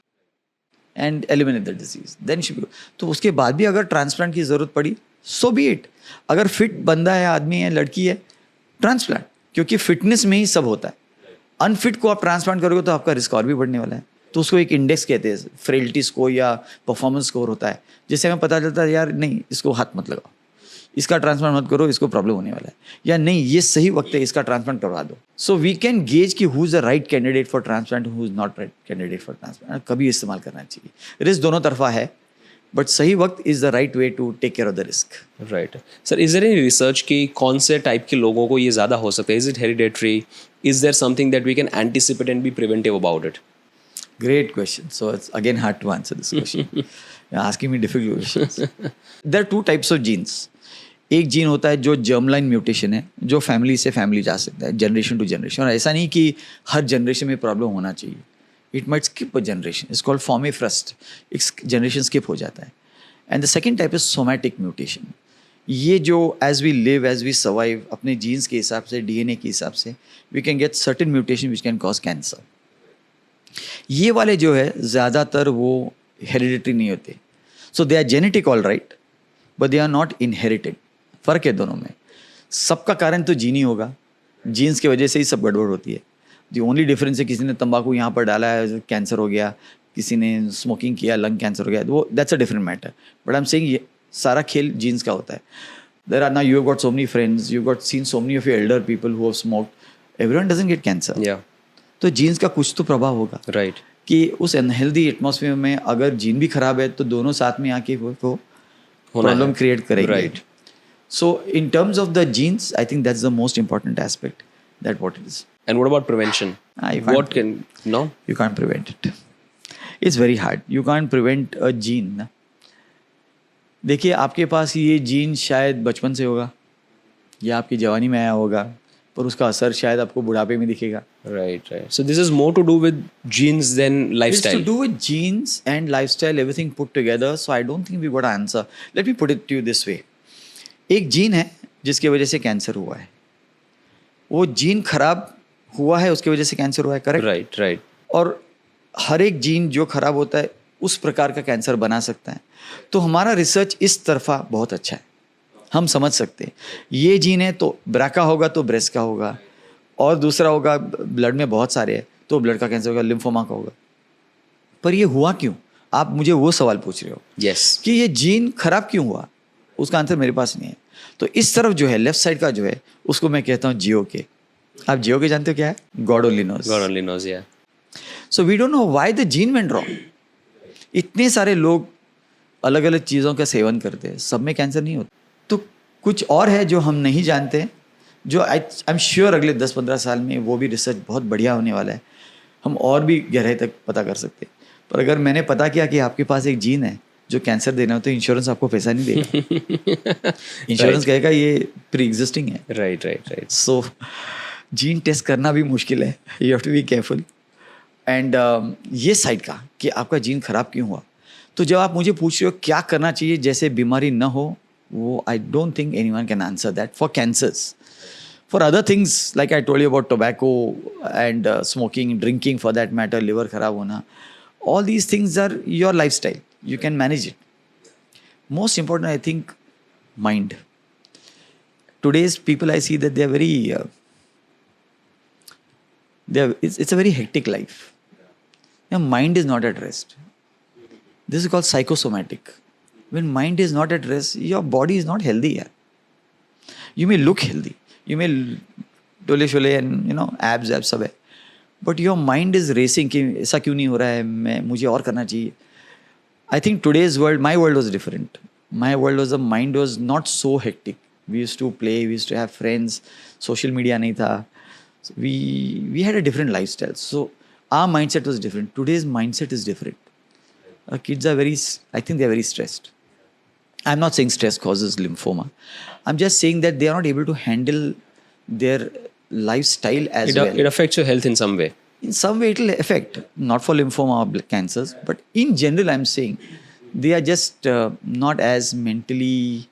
and eliminate the disease, then should. तो उसके बाद भी अगर ट्रांसप्लांट की ज़रूरत पड़ी सो बी इट. अगर फिट बंदा है, आदमी है, लड़की है, ट्रांसप्लांट, क्योंकि फिटनेस में ही सब होता है. अनफिट को आप ट्रांसप्लांट करोगे तो आपका रिस्क और भी बढ़ने वाला है. तो उसको एक इंडेक्स कहते हैं, फ्रेलिटी स्कोर या परफॉर्मेंस स्कोर होता है, जिससे हमें पता चलता है यार नहीं इसको हाथ मत लगाओ, इसका ट्रांसप्लांट मत करो, इसको प्रॉब्लम होने वाला है, या नहीं ये सही वक्त है इसका ट्रांसप्लांट करवा दो. सो वी कैन गेज कि who is the right candidate for transplant, who is not right candidate for transplant. कभी इस्तेमाल करना चाहिए. रिस्क दोनों तरफा है, बट सही वक्त is the right way to take care of the risk. Right sir, is there any research कि कौन से टाइप के लोगों को ये ज़्यादा हो सकता है? Is it hereditary? Is there something that we can anticipate and be preventive about it? Great question. So it's again hard to answer this question. You're asking me difficult questions. There are 2 types of genes. एक gene होता है जो germline mutation है, जो family से family जा सकता है, जनरेशन टू जनरेशन. और ऐसा नहीं कि हर जनरेशन में प्रॉब्लम होना चाहिए. It might skip a generation. It's called फॉर्मिफ्रस्ट. एक जनरेशन स्किप हो जाता है. And the second type is somatic mutation. ये जो as we live, as we survive, अपने जीन्स के हिसाब से, DNA के हिसाब से we can get certain mutation which can cause cancer. ये वाले जो है ज़्यादातर वो हेरिडिटरी नहीं होते. So they are genetic all right, but they are not inherited. फ़र्क है दोनों में. सबका कारण तो जीन ही होगा, जीन्स की वजह से ही सब गड़बड़ होती है. दी ओनली डिफरेंस है किसी ने तंबाकू यहाँ पर डाला है कैंसर हो गया, किसी ने स्मोकिंग किया लंग कैंसर हो गया, वो that's a different matter. But I am saying ये सारा खेल जीन्स का होता है. There are now you have got so many friends, you got seen so many of your elder people who have smoked. Everyone doesn't get cancer. या तो jeans का कुछ तो प्रभाव होगा. राइट. कि उस अनहेल्दी एटमॉस्फेयर में अगर जीन भी खराब है तो दोनों साथ में आके वो प्रॉब्लम क्रिएट करेंगे. Right. So in terms of the genes I think that's the most important aspect, that what it is. And what about prevention? What can no? You can't prevent it. It's very hard. You can't prevent a gene. ना. देखिए आपके पास ये gene शायद बचपन से होगा या आपकी जवानी में आया होगा पर उसका असर शायद आपको बुढ़ापे में दिखेगा. Right. So this is more to do with genes than It's lifestyle. to do with genes and lifestyle, everything put together. So I don't think we got an answer. Let me put it to you this way. एक gene है जिसकी वजह से cancer हुआ है. वो gene खराब हुआ है, उसकी वजह से कैंसर हुआ है, करेक्ट? Right. और हर एक जीन जो खराब होता है उस प्रकार का कैंसर बना सकता है. तो हमारा रिसर्च इस तरफा बहुत अच्छा है. हम समझ सकते हैं ये जीन है तो ब्राका होगा तो ब्रेस्ट का होगा, और दूसरा होगा ब्लड में बहुत सारे है तो ब्लड का कैंसर होगा, लिम्फोमा का होगा. पर ये हुआ क्यों? आप मुझे वो सवाल पूछ रहे हो Yes. कि ये जीन खराब क्यों हुआ, उसका आंसर मेरे पास नहीं है. तो इस तरफ जो है लेफ्ट साइड का जो है उसको मैं कहता हूँ GOK. आप GOK जानते हो क्या है? God only knows. God only knows. Yeah. So we don't know why the gene went wrong. इतने सारे लोग अलग अलग चीज़ों का सेवन करते हैं, सब में कैंसर नहीं होता. तो कुछ और है जो हम नहीं जानते हैं, जो आई एम श्योर अगले 10-15 साल में वो भी रिसर्च बहुत बढ़िया होने वाला है. हम और भी गहराई तक पता कर सकते हैं. पर अगर मैंने पता किया कि आपके पास एक जीन है जो कैंसर देना हो तो इंश्योरेंस आपको पैसा नहीं देगा. इंश्योरेंस कहेगा ये प्री एग्जिस्टिंग है. Right. सो जीन टेस्ट करना भी मुश्किल है. You have to be careful. And ये साइड का कि आपका जीन खराब क्यों हुआ, तो जब आप मुझे पूछ रहे हो क्या करना चाहिए जैसे बीमारी न हो, वो I don't think anyone can answer that for cancers. For other things like I told you about tobacco and smoking, drinking for that matter, liver खराब होना, all these things are your lifestyle. You can manage it. Most important, I think, mind. Today's people, I see that they are very, it's a very hectic life. Your mind is not at rest. This is called psychosomatic. When mind is not at rest, your body is not healthy. You may look healthy. You may dole shole and abs सब है. But your mind is racing कि ऐसा क्यों नहीं हो रहा है, मुझे और करना चाहिए. I think today's world, my world was different. My world was the mind was not so hectic. We used to play, we used to have friends, social media नहीं था. We had a different life style. So our mind set was different. Today's mind set is different. Kids are I think they're very stressed. I'm not saying stress causes lymphoma. I'm just saying that they are not able to handle their lifestyle as well. It affects your health in some way. In some way it will affect, not for lymphoma or cancers, but in general I'm saying they are just not as mentally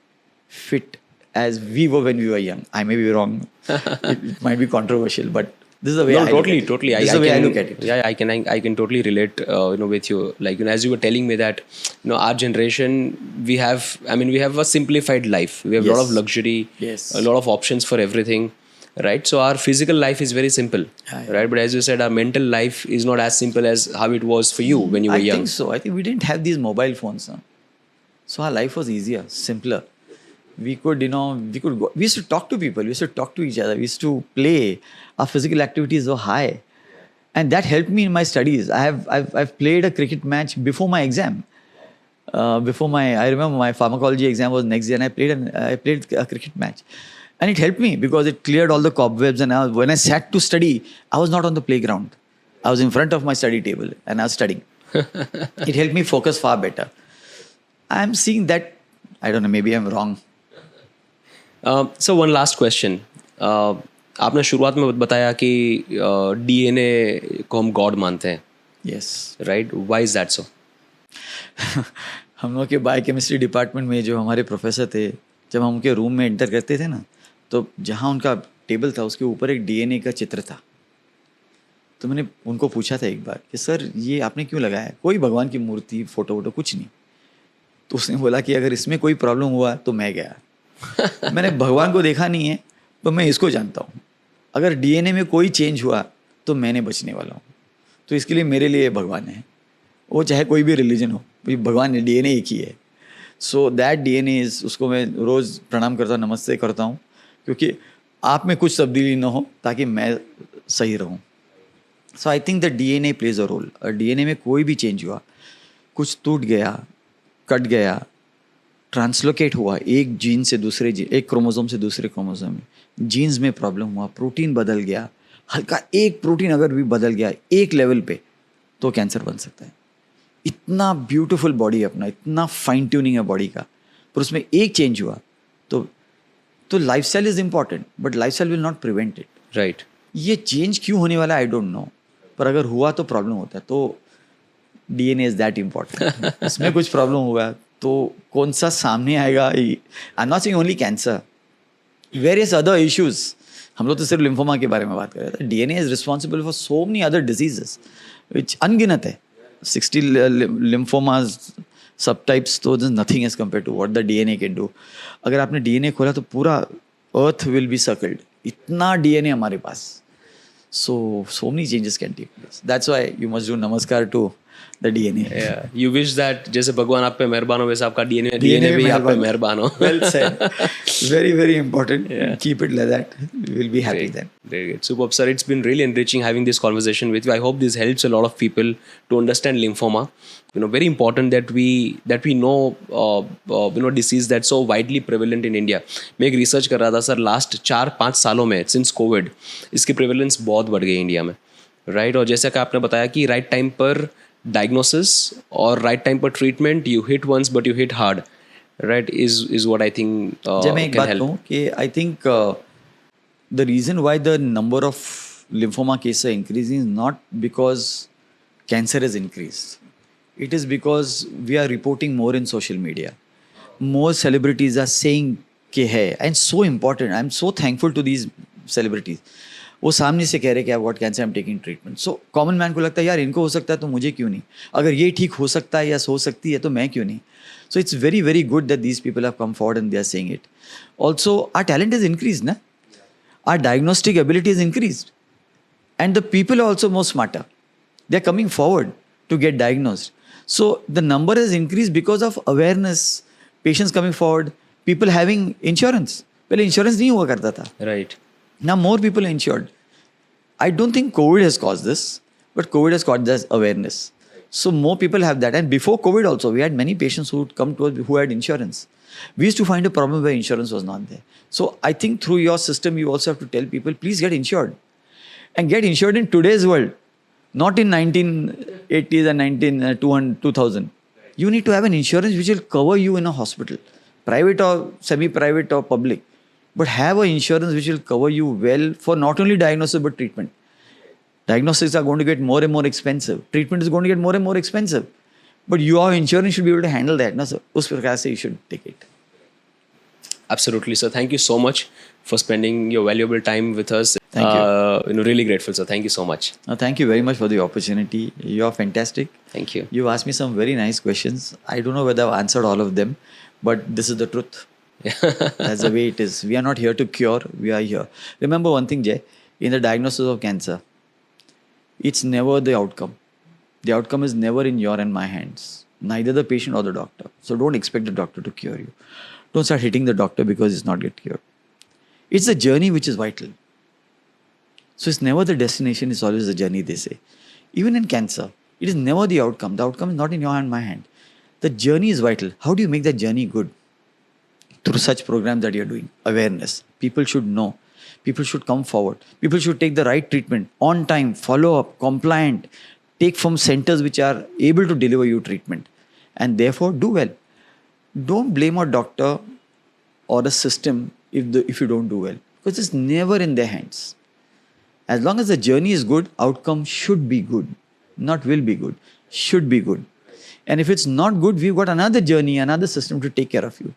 fit as we were when we were young. I may be wrong. It might be controversial, but this is the way I look at it. Totally. This is the way I look at it. Yeah, I can totally relate. With you. Like, as you were telling me that, our generation, we have a simplified life. We have a lot of luxury. Yes. A lot of options for everything. Right. So our physical life is very simple. Right. But as you said, our mental life is not as simple as how it was for you when you were young. I think so. I think we didn't have these mobile phones. So our life was easier, simpler. We could, we used to talk to people. We used to talk to each other. We used to play. Our physical activities were high. And that helped me in my studies. I've played a cricket match before my exam. I remember my pharmacology exam was next day and I played a cricket match. And it helped me because it cleared all the cobwebs. And when I sat to study, I was not on the playground. I was in front of my study table and I was studying. It helped me focus far better. I'm seeing that, I don't know, maybe I'm wrong. So one last question. आपने शुरुआत में बताया कि DNA को हम God मानते हैं. Yes. Right? Why is that so? हम लोग के बायोकेमिस्ट्री डिपार्टमेंट में जो हमारे प्रोफेसर थे, जब हम उनके रूम में एंटर करते थे ना, तो जहाँ उनका टेबल था उसके ऊपर एक DNA का चित्र था. तो मैंने उनको पूछा था एक बार कि सर ये आपने क्यों लगाया है? कोई भगवान की मूर्ति, फोटो कुछ नहीं. तो उसने बोला कि अगर इसमें कोई प्रॉब्लम हुआ तो मैं गया. मैंने भगवान को देखा नहीं है तो मैं इसको जानता हूँ. अगर DNA में कोई चेंज हुआ तो मैंने बचने वाला हूँ. तो इसके लिए मेरे लिए भगवान है. वो चाहे कोई भी रिलीजन हो, भगवान DNA एक ही है. सो दैट DNA इज, उसको मैं रोज़ प्रणाम करता हूँ, नमस्ते करता हूँ, क्योंकि आप में कुछ तब्दीली ना हो ताकि मैं सही रहूँ. So I think the DNA plays a role. और DNA में कोई भी चेंज हुआ, कुछ टूट गया, कट गया, ट्रांसलोकेट हुआ, एक जीन से दूसरे जीन, एक क्रोमोसोम से दूसरे क्रोमोसोम में, जीन्स में प्रॉब्लम हुआ, प्रोटीन बदल गया, हल्का एक प्रोटीन अगर भी बदल गया एक लेवल पे, तो कैंसर बन सकता है. इतना ब्यूटीफुल बॉडी है अपना, इतना फाइन ट्यूनिंग है बॉडी का, पर उसमें एक चेंज हुआ तो lifestyle is important, but lifestyle will not prevent it. Right. ये चेंज क्यों होने वाला आई डोंट नो, पर अगर हुआ तो प्रॉब्लम होता है. तो DNA इज दैट इम्पॉर्टेंट. इसमें कुछ प्रॉब्लम हुआ तो कौन सा सामने आएगा. I am not saying only cancer, various other issues. हम लोग तो सिर्फ लिम्फोमा के बारे में बात कर रहे थे. DNA is responsible for so many other diseases which अनगिनत है. 60 लिम्फोमाज सब टाइप्स, तो nothing as compare to what the DNA can do. अगर आपने DNA खोला तो पूरा अर्थ विल बी सर्कल्ड. इतना DNA हमारे पास. So many changes can take place. That's why you must do namaskar to the DNA. Yeah. You wish that जैसे भगवान आप पे मेहरबान हो वैसे आपका DNA DNA भी आप पे मेहरबान हो. Well said. Very, very important. Keep it like that. We will be happy then. Very good. Superb, sir. It's been really enriching having this conversation with you. I hope this helps a lot of people to understand lymphoma. Very important that we know disease that's so widely prevalent in India. मैं एक research कर रहा था sir, last 4-5 सालों में since COVID इसकी prevalence बहुत बढ़ गई इंडिया में, राइट. और जैसा कि आपने बताया कि राइट टाइम पर डायग्नोसिस और राइट टाइम पर treatment, you hit once but you hit hard, right, is what I think मैं एक बात कहूँ कि I think the reason why the number of lymphoma cases increasing is not because cancer is increased. It is because we are reporting more in social media. More celebrities are saying कि है, and so important. I'm so thankful to these celebrities. वो सामने से कह रहे कि I got cancer, I am taking treatment. So common man को लगता है यार इनको हो सकता है तो मुझे क्यों नहीं. अगर ये ठीक हो सकता है या हो सकती है तो मैं क्यों नहीं. So it's very very good that these people have come forward and they are saying it. Also our talent is increase ना. Our diagnostic ability is increase and the people are also more smarter. They are coming forward to get diagnosed. So the number has increased because of awareness, patients coming forward, people having insurance. पहले insurance नहीं हुआ करता था. Right. Now more people are insured. I don't think COVID has caused this, but COVID has caused this awareness. So more people have that. And before COVID also, we had many patients who would come to us who had insurance. We used to find a problem where insurance was not there. So I think through your system, you also have to tell people, please get insured. And get insured in today's world. Not in 1980s and 2000. You need to have an insurance which will cover you in a hospital, private or semi-private or public. But have an insurance which will cover you well for not only diagnosis but treatment. Diagnostics are going to get more and more expensive. Treatment is going to get more and more expensive. But your insurance should be able to handle that. No, so उस प्रकार से you should take it. Absolutely, sir. Thank you so much for spending your valuable time with us. Thank you. Really grateful, sir. Thank you so much. Thank you very much for the opportunity. You are fantastic. Thank you. You asked me some very nice questions. I don't know whether I've answered all of them, but this is the truth. That's the way it is. We are not here to cure. We are here. Remember one thing, Jay. In the diagnosis of cancer, it's never the outcome. The outcome is never in your and my hands. Neither the patient or the doctor. So don't expect the doctor to cure you. Don't start hitting the doctor because it's not get cured. It's the journey which is vital. So it's never the destination, it's always the journey, they say. Even in cancer, it is never the outcome. The outcome is not in your and my hand. The journey is vital. How do you make that journey good? Through such programs that you're doing. Awareness. People should know. People should come forward. People should take the right treatment on time, follow up, compliant. Take from centers which are able to deliver you treatment. And therefore, do well. Don't blame a doctor or a system if you don't do well. Because it's never in their hands. As long as the journey is good, outcome should be good. Not will be good. Should be good. And if it's not good, we've got another journey, another system to take care of you.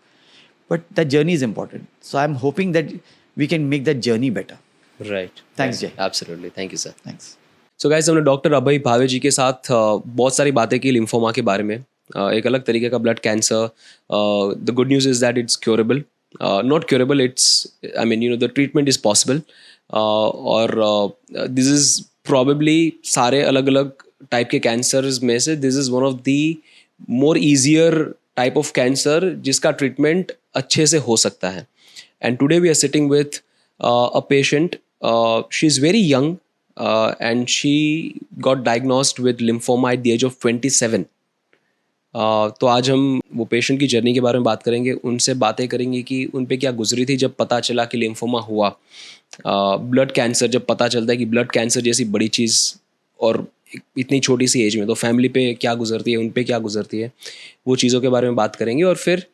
But that journey is important. So I'm hoping that we can make that journey better. Right. Thanks, Jay. Absolutely. Thank you, sir. Thanks. So guys, हमने doctor Abhay भावे जी के साथ बहुत सारी बातें की lymphoma के बारे में. एक अलग तरीके का blood cancer. The good news is that it's curable. Not curable, it's I mean the treatment is possible. और दिस इज़ प्रॉबेबली सारे अलग अलग टाइप के कैंसर्स में से this is one of the more easier type of cancer जिसका treatment अच्छे से हो सकता है. And today we are sitting with a patient. She is very young and she got diagnosed with lymphoma at the age of 27. तो आज हम वो पेशेंट की जर्नी के बारे में बात करेंगे. उनसे बातें करेंगे कि उन पे क्या गुजरी थी जब पता चला कि लिम्फोमा हुआ. ब्लड कैंसर, जब पता चलता है कि ब्लड कैंसर जैसी बड़ी चीज़ और इतनी छोटी सी एज में, तो फैमिली पे क्या गुजरती है, उन पे क्या गुजरती है, वो चीज़ों के बारे में बात करेंगे. और फिर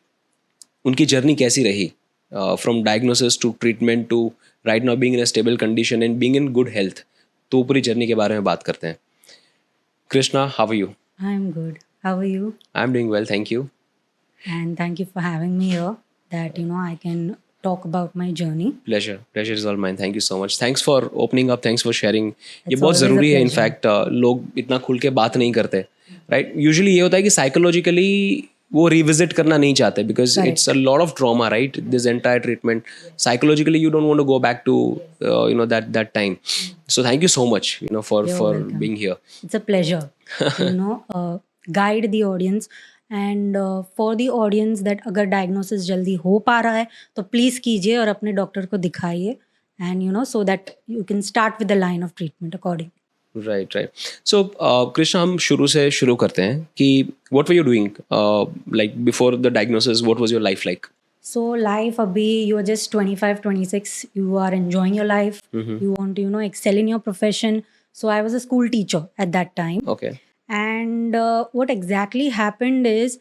उनकी जर्नी कैसी रही from diagnosis to treatment to right now being in a stable condition and being in good health, तो पूरी जर्नी के बारे में बात करते हैं. Krishna, how are you? I'm good. How are you? I am doing well, thank you. And thank you for having me here. That I can talk about my journey. Pleasure is all mine. Thank you so much. Thanks for opening up, thanks for sharing. ये It's बहुत always a ज़रूरी है. pleasure. In fact लोग इतना खुल के बात नहीं करते, राइट? यूजुअली ये होता है कि साइकोलॉजिकली वो रिविजिट करना नहीं चाहते because Correct. It's a lot of trauma, right? This entire treatment psychologically you don't want to go back to that time. So thank you so much for You're welcome. Being here. It's a pleasure to guide the audience. And for the audience that अगर diagnosis जल्दी हो पा रहा है तो please कीजिए और अपने डॉक्टर को दिखाइए. And so that you can start with the line of treatment according. Right. So Krishna, हम शुरू करते हैं कि what were you doing like before the diagnosis. What was your life like? So life abhi, you are just 25, 26, you are enjoying your life, you want to excel in your profession. So I was a school teacher at that time. Okay. And what exactly happened is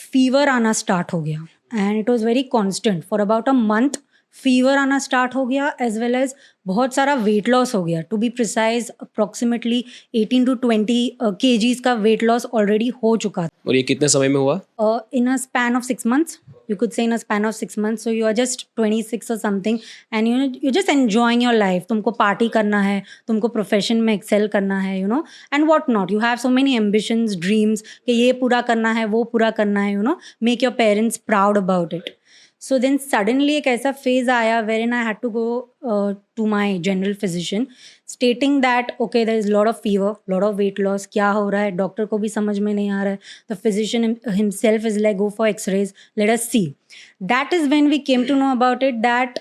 fever आना start हो गया, and it was very constant for about a month. Fever आना start हो गया as well as बहुत सारा wait loss हो गया. To be precise approximately 18 to 20 kgs का वेट लॉस ऑलरेडी हो चुका और ये कितने समय में हुआ? in a span of 6 months. You could say in a span of 6 months. So you are just 26 or something, and you're just enjoying your life. तुमको पार्टी करना है, तुमको प्रोफेशन में एक्सेल करना है, and what not. You have so many ambitions, dreams कि ये पूरा करना है, वो पूरा करना है, make your parents proud about it. So then suddenly एक ऐसा phase आया wherein I had to go to my general physician stating that okay, there is a lot of fever, lot of weight loss. क्या हो रहा है, doctor को भी समझ में नहीं आ रहा है. The physician himself is like, go for x-rays, let us see. That is when we came to know about it that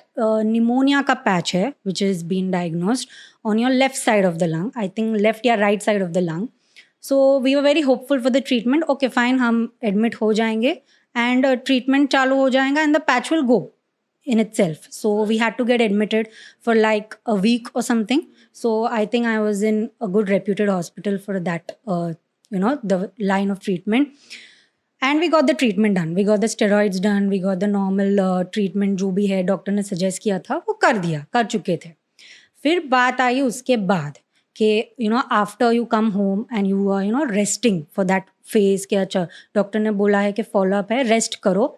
pneumonia का patch है which is being diagnosed on your left side of the lung. I think left या right side of the lung. So we were very hopeful for the treatment. Okay, fine, हम admit हो जाएंगे and treatment चालू हो जाएगा and the patch will go in itself. So we had to get admitted for like a week or something. So I think I was in a good reputed hospital for that, the line of treatment. And we got the treatment done. We got the steroids done. We got the normal treatment जो भी है doctor ने suggest किया था वो कर चुके थे. फिर बात आई उसके बाद कि after you come home and you are resting for that phase कि अच्छा डॉक्टर ने बोला है कि फॉलोअप है, रेस्ट करो.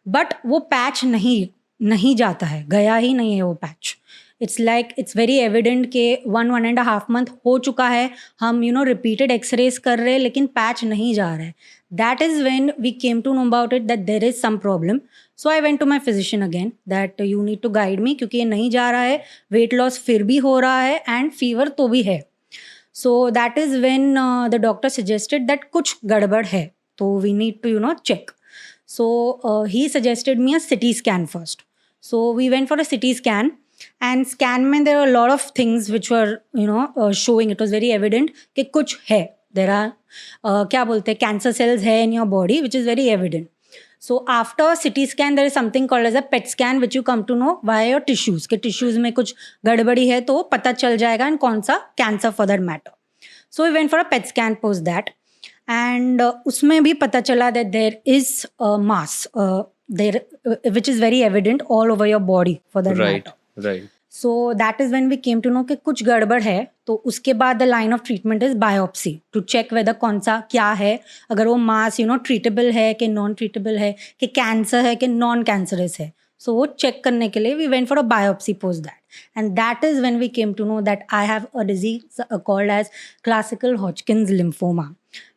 बट वो पैच नहीं जाता है, गया ही नहीं है वो पैच. इट्स वेरी एविडेंट कि 1.5 month हो चुका है, हम रिपीटेड एक्सरेज कर रहे हैं लेकिन पैच नहीं जा रहा है. That is when we came to know about it that there is some problem. So I went to my physician again that you need to guide me क्योंकि ये नहीं जा रहा है, वेट लॉस फिर भी हो रहा है एंड फीवर तो भी है. So that is when the doctor suggested that कुछ गड़बड़ है तो we need to check. So he suggested me a CT scan first. So we went for a CT scan and scan में there are a lot of things which were showing. It was very evident कि कुछ है. There are क्या बोलते हैं cancer cells है in your body which is very evident. So after CT scan there is something called as a PET scan which you come to know via your tissues कि tissues में कुछ गड़बड़ी है तो पता चल जाएगा and कौन सा cancer for that matter. So we went for a PET scan post that and उसमें भी पता चला that there is a mass there which is very evident all over your body for that matter. Right. So that is when we came to know कि कुछ गड़बड़ है. तो उसके बाद the line of treatment is biopsy to check whether कौन सा क्या है, अगर वो मास treatable है कि non treatable है, कि cancer है कि non cancerous है. So वो check करने के लिए we went for a biopsy post that. And that is when we came to know that I have a disease called as classical Hodgkin's lymphoma,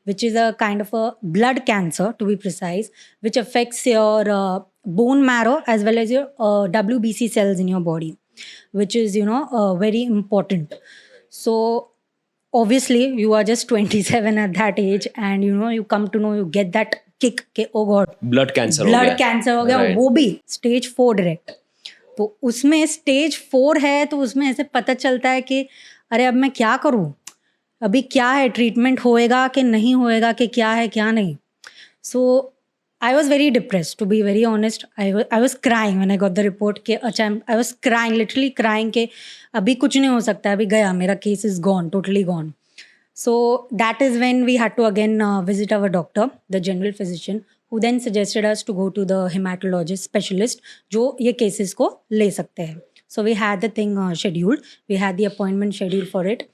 which is a kind of a blood cancer to be precise, which affects your bone marrow as well as your WBC cells in your body, which is very important. So obviously you are just 27 at that age and you come to know, you get that kick के oh god blood cancer हो गया Right. वो भी stage 4 direct. तो उसमें stage 4 है तो उसमें ऐसे पता चलता है कि अरे अब मैं क्या करूँ, अभी क्या है, ट्रीटमेंट होएगा कि नहीं होएगा, कि क्या है क्या नहीं. सो I was very depressed, to be very honest. I was crying when I got the report कि अच्छा I was crying, literally crying कि अभी कुछ नहीं हो सकता, अभी गया, मेरा case is gone, totally gone. So that is when we had to again visit our doctor, the general physician, who then suggested us to go to the hematologist specialist जो ये cases को ले सकते हैं. So we had the thing scheduled. We had the appointment scheduled for it.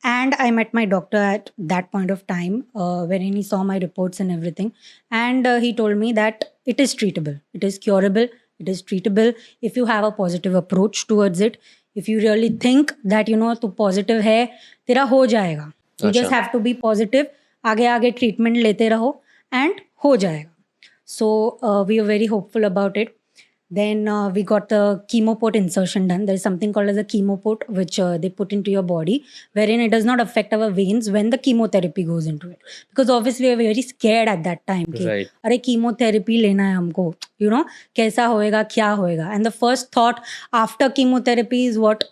And I met my doctor at that point of time wherein he saw my reports and everything. And he told me that it is treatable. It is curable. It is treatable if you have a positive approach towards it. If you really think that, you know, तू positive है, तेरा हो जाएगा. You just have to be positive. आगे आगे treatment लेते रहो and हो जाएगा. So we were very hopeful about it. Then we got the chemo port insertion done. There is something called as a chemo port which they put into your body, wherein it does not affect our veins when the chemotherapy goes into it. Because obviously we were very scared at that time. Right. अरे chemotherapy लेना है हमको, you know, कैसा होएगा, क्या होएगा. And the first thought after chemotherapy is what,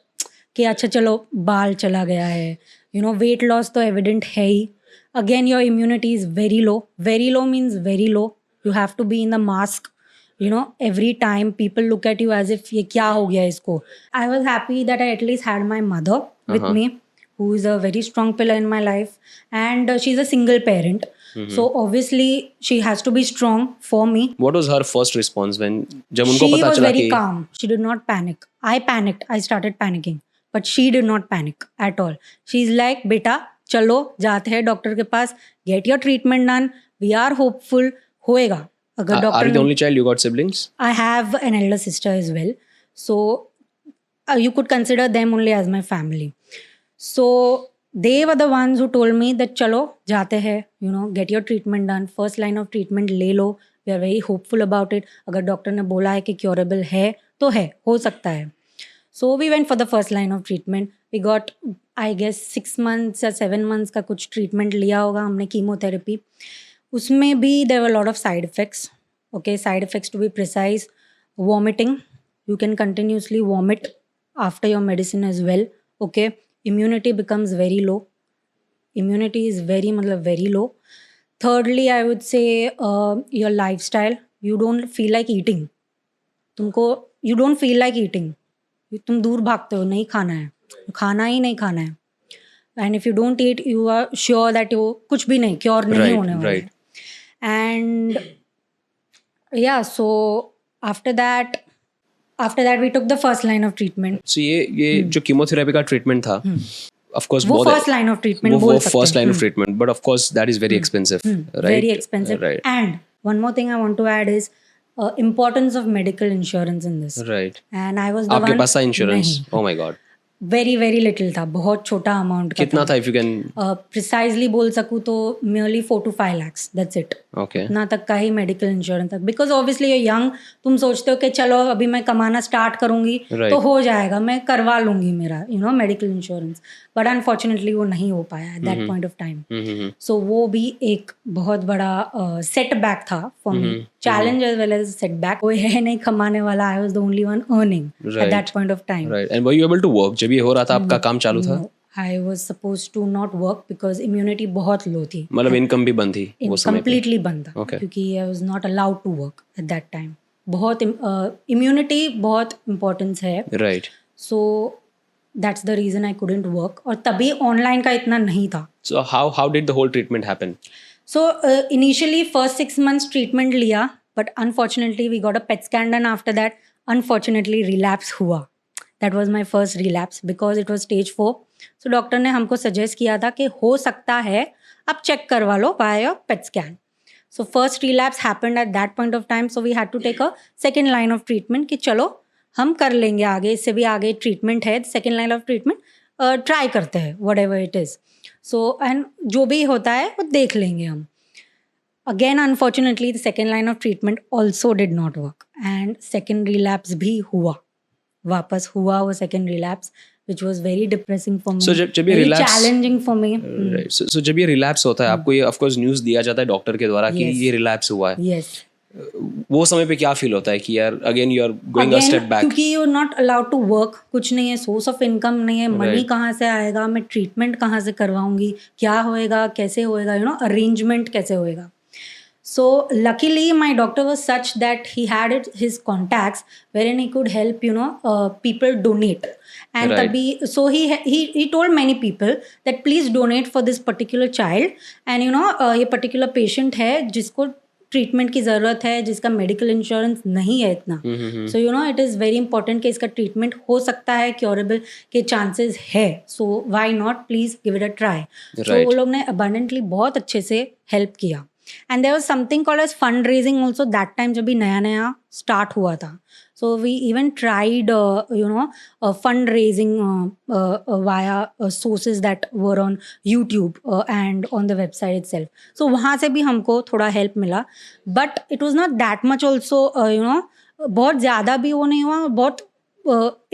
कि अच्छा चलो बाल चला गया है, you know, weight loss तो evident है ही. Again your immunity is very low. Very low means very low. You have to be in the mask. You know, every time people look at you as if ये क्या हो गया इसको. I was happy that I at least had my mother with me, who is a very strong pillar in my life, and she's a single parent. So obviously she has to be strong for me. What was her first response when जब उनको She पता was चला very कि calm. She did not panic. I panicked. I started panicking, but she did not panic at all. She's like, बेटा चलो जाते हैं doctor के पास. Get your treatment done. We are hopeful. होएगा. अगर are doctor you the only child? You got siblings? I have an elder sister as well. So you could consider them only as my family. So they were the ones who told me that चलो जाते हैं, you know, get your treatment done. First line of treatment ले लो. We are very hopeful about it. अगर doctor ने बोला है कि curable है तो है, हो सकता है. So we went for the first line of treatment. We got, I guess, 6 months या 7 months का कुछ treatment लिया होगा हमने chemotherapy. उसमें भी there were a lot of side effects. Okay, side effects to be precise. Vomiting. You can continuously vomit after your medicine as well. Okay, immunity becomes very low. Immunity is very low. Thirdly, I would say your lifestyle. You don't feel like eating. You don't feel like eating. तुम दूर भागते हो, नहीं खाना है, खाना ही नहीं खाना है. And if you don't eat, you are sure that you कुछ भी नहीं, क्योर नहीं होने वाला है. And yeah, so after that we took the first line of treatment. So ये जो chemotherapy का treatment था, of course वो बहुत first line of treatment वो बोल सकते first हैं. line of treatment, but of course that is very expensive, right? Very expensive. Right. And one more thing I want to add is importance of medical insurance in this. Right. And I was the आपके one. पास था insurance? नहीं. Oh my god. very little था, बहुत छोटा amount का कितना था if you can? Precisely बोल सकूँ तो merely 4 to 5 lakhs. That's it. Okay. इतना तक का ही मेडिकल इंश्योरेंस था. बिकॉज ऑब्वियसली ये यंग, तुम सोचते हो कि चलो अभी मैं कमाना स्टार्ट करूंगी तो हो जाएगा, मैं करवा लूंगी मेरा मेडिकल इंश्योरेंस. बट अनफॉर्चुनेटली वो नहीं हो पाया at that point of time. So वो भी एक बहुत बड़ा सेटबैक था for me. Challenge as well as setback. कोई है नहीं कमाने वाला. I was the only one earning at that point of time. Right. And were you able to work जब ये हो रहा था? आपका काम चालू था? I was supposed to not work because immunity बहुत low थी. मतलब इनकम भी बंद थी वो समय पे? Completely बंद था. Okay. क्योंकि I was not allowed to work at that time. बहुत immunity बहुत importance है. Right. So that's the reason I couldn't work. और तभी online का इतना नहीं था. So how did the whole treatment happen? So initially first 6 months treatment लिया, but unfortunately we got a PET scan done after that. Unfortunately relapse हुआ. That was my first relapse because it was stage 4. So doctor ने हमको suggest किया था कि हो सकता है आप चेक करवा लो by your PET scan. So first relapse happened at that point of time. So we had to take a second line of treatment कि चलो हम कर लेंगे आगे, इससे भी आगे ट्रीटमेंट है. Second line of treatment try करते हैं whatever it is. So and जो भी होता है वो देख लेंगे हम. Again, unfortunately, the second line of treatment also did not work. And second relapse भी हुआ. वापस हुआ वो second relapse, which was very depressing for me. So जब ये very relapse challenging for me. Right. So जब ये relapse होता है आपको ये of course news दिया जाता है डॉक्टर के द्वारा कि Yes. ये relapse हुआ है. Yes. वो समय पे क्या फील होता है कि यार again you are going a Again, step back? क्योंकि you're not allowed to work, कुछ नहीं है, source of income नहीं है, money Right. कहाँ से आएगा, मैं treatment कहाँ से करवाऊंगी, क्या होएगा, कैसे होएगा, arrangement कैसे होएगा. So luckily my doctor was such that he had his contacts wherein he could help people donate. And Right. तभी so he told many people that please donate for this particular child. And ये particular patient है जिसको treatment की ज़रूरत है, जिसका medical insurance नहीं है इतना, so you know it is very important कि इसका ट्रीटमेंट हो सकता है, क्योरेबल के चांसेस है, so why not, please give it a try. So वो लोग ने अबंडेंटली बहुत अच्छे से हेल्प किया. And there was something called as fund raising also that time, जब भी नया नया स्टार्ट हुआ था. So we even tried, fundraising via sources that were on YouTube and on the website itself. So वहाँ से भी हमको थोड़ा help मिला, but it was not that much also, बहुत ज़्यादा भी वो नहीं हुआ, बहुत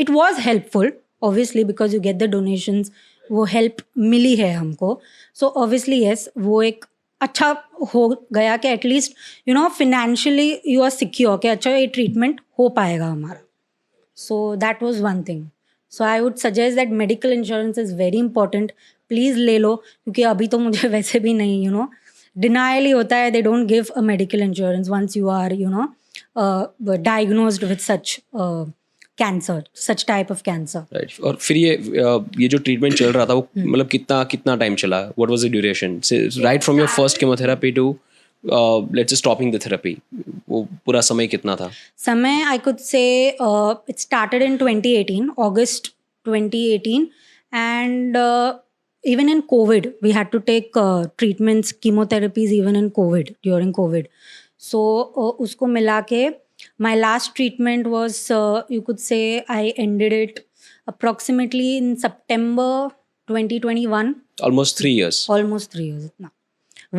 it was helpful obviously because you get the donations, वो help मिली है हमको. So obviously yes, वो एक अच्छा हो गया कि at least you know financially you are secure कि अच्छा ये ट्रीटमेंट हो पाएगा हमारा. So that was one thing. So I would suggest that medical insurance is very important. Please ले लो, क्योंकि अभी तो मुझे वैसे भी नहीं, यू नो डिनायल ही होता है. They don't give a medical insurance once you are diagnosed with such cancer, such type of cancer. Right. और फिर ये जो ट्रीटमेंट चल रहा था वो मतलब कितना टाइम चला? What was the duration right from your first chemotherapy to let's say stopping the therapy? वो पूरा समय कितना था? समय I could say it started in 2018, August 2018, and even in COVID we had to take treatments, chemotherapies even in COVID, during COVID. So उसको मिला के my last treatment was, you could say I ended it approximately in September 2021. Almost 3 years. Almost 3 years now,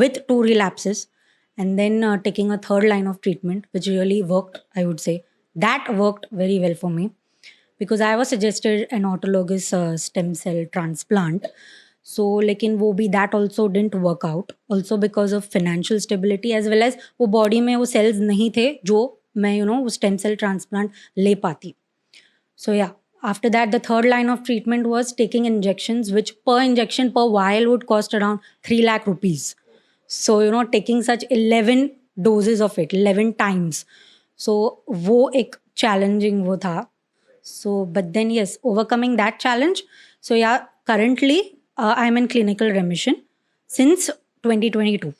with 2 relapses, and then taking a third line of treatment, which really worked. I would say that worked very well for me, because I was suggested an autologous stem cell transplant. So लेकिन वो भी that also didn't work out, also because of financial stability, as well as वो body में वो cells नहीं थे जो मैं वो stem cell transplant ले पाती. So yeah, after that the third line of treatment was taking injections, which per injection per vial would cost around 3 lakh rupees. So taking such 11 doses of it 11 times. So वो एक challenging वो था. So but then yes, overcoming that challenge. So yeah, currently I'm in clinical remission since 2022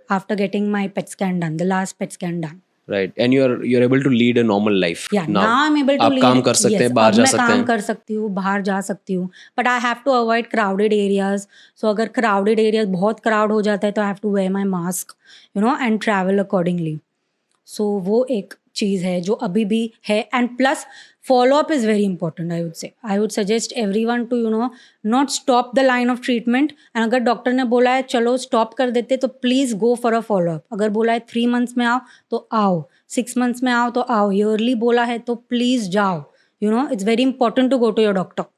after getting my PET scan done, the last PET scan done. Right. And you're able to lead a normal life. Yeah, now I'm able to आप lead. काम कर सकते हैं, बाहर जा सकते हैं. मैं काम कर सकती हूँ, बाहर जा सकती हूँ, but I have to avoid crowded areas. So अगर crowded areas बहुत crowd हो जाता है तो I have to wear my mask, and travel accordingly. So वो एक चीज़ है जो अभी भी है. And plus follow up is very important, I would say. I would suggest everyone to not stop the line of treatment. And अगर doctor ने बोला है चलो स्टॉप कर देते तो please go for a follow up. अगर बोला है 3 months में आओ तो आओ, 6 months में आओ तो आओ, ईयरली बोला है तो प्लीज़ जाओ. It's very important to go to your doctor.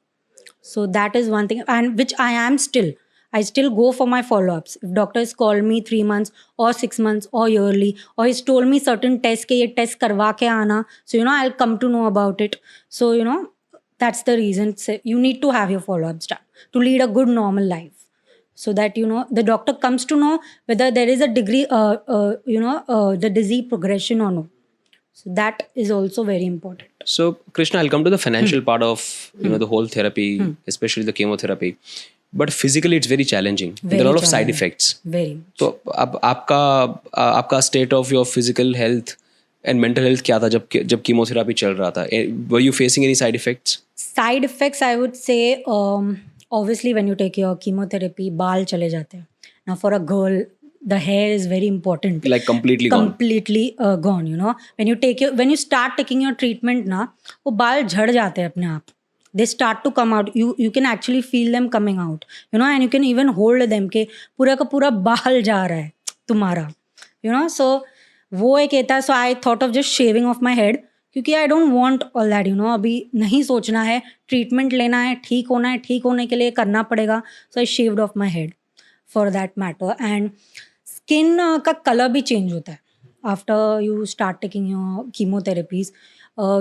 So that is one thing, and which I am still. I still go for my follow-ups. If doctor has called me 3 months or 6 months or yearly, or he's told me certain tests के ये test करवा के आना, so I'll come to know about it. So that's the reason. You need to have your follow-ups done to lead a good normal life, so that the doctor comes to know whether there is a degree, the disease progression or no. So that is also very important. So Krishna, I'll come to the financial part of the whole therapy, especially the chemotherapy. But physically it's very challenging. There are a lot of side effects. Very much. तो अब आपका state of your physical health and mental health क्या था जब chemotherapy चल रहा था? Were you facing any side effects? Side effects, I would say, obviously when you take your chemotherapy, बाल चले जाते हैं. Now for a girl, the hair is very important. Like completely gone. Completely gone. When you start taking your treatment ना, वो बाल झड़ जाते हैं अपने आप. They start to come out. You can actually feel them coming out. And you can even hold them के पूरा का पूरा बाल जा रहा है तुम्हारा. So वो एक कहता है. So I thought of just shaving off my head, क्योंकि I don't want all that. अभी नहीं सोचना है, ट्रीटमेंट लेना है, ठीक होना है, ठीक होने के लिए करना पड़ेगा. So I shaved off my head for that matter. And skin का कलर भी चेंज होता है after you start taking your chemotherapies.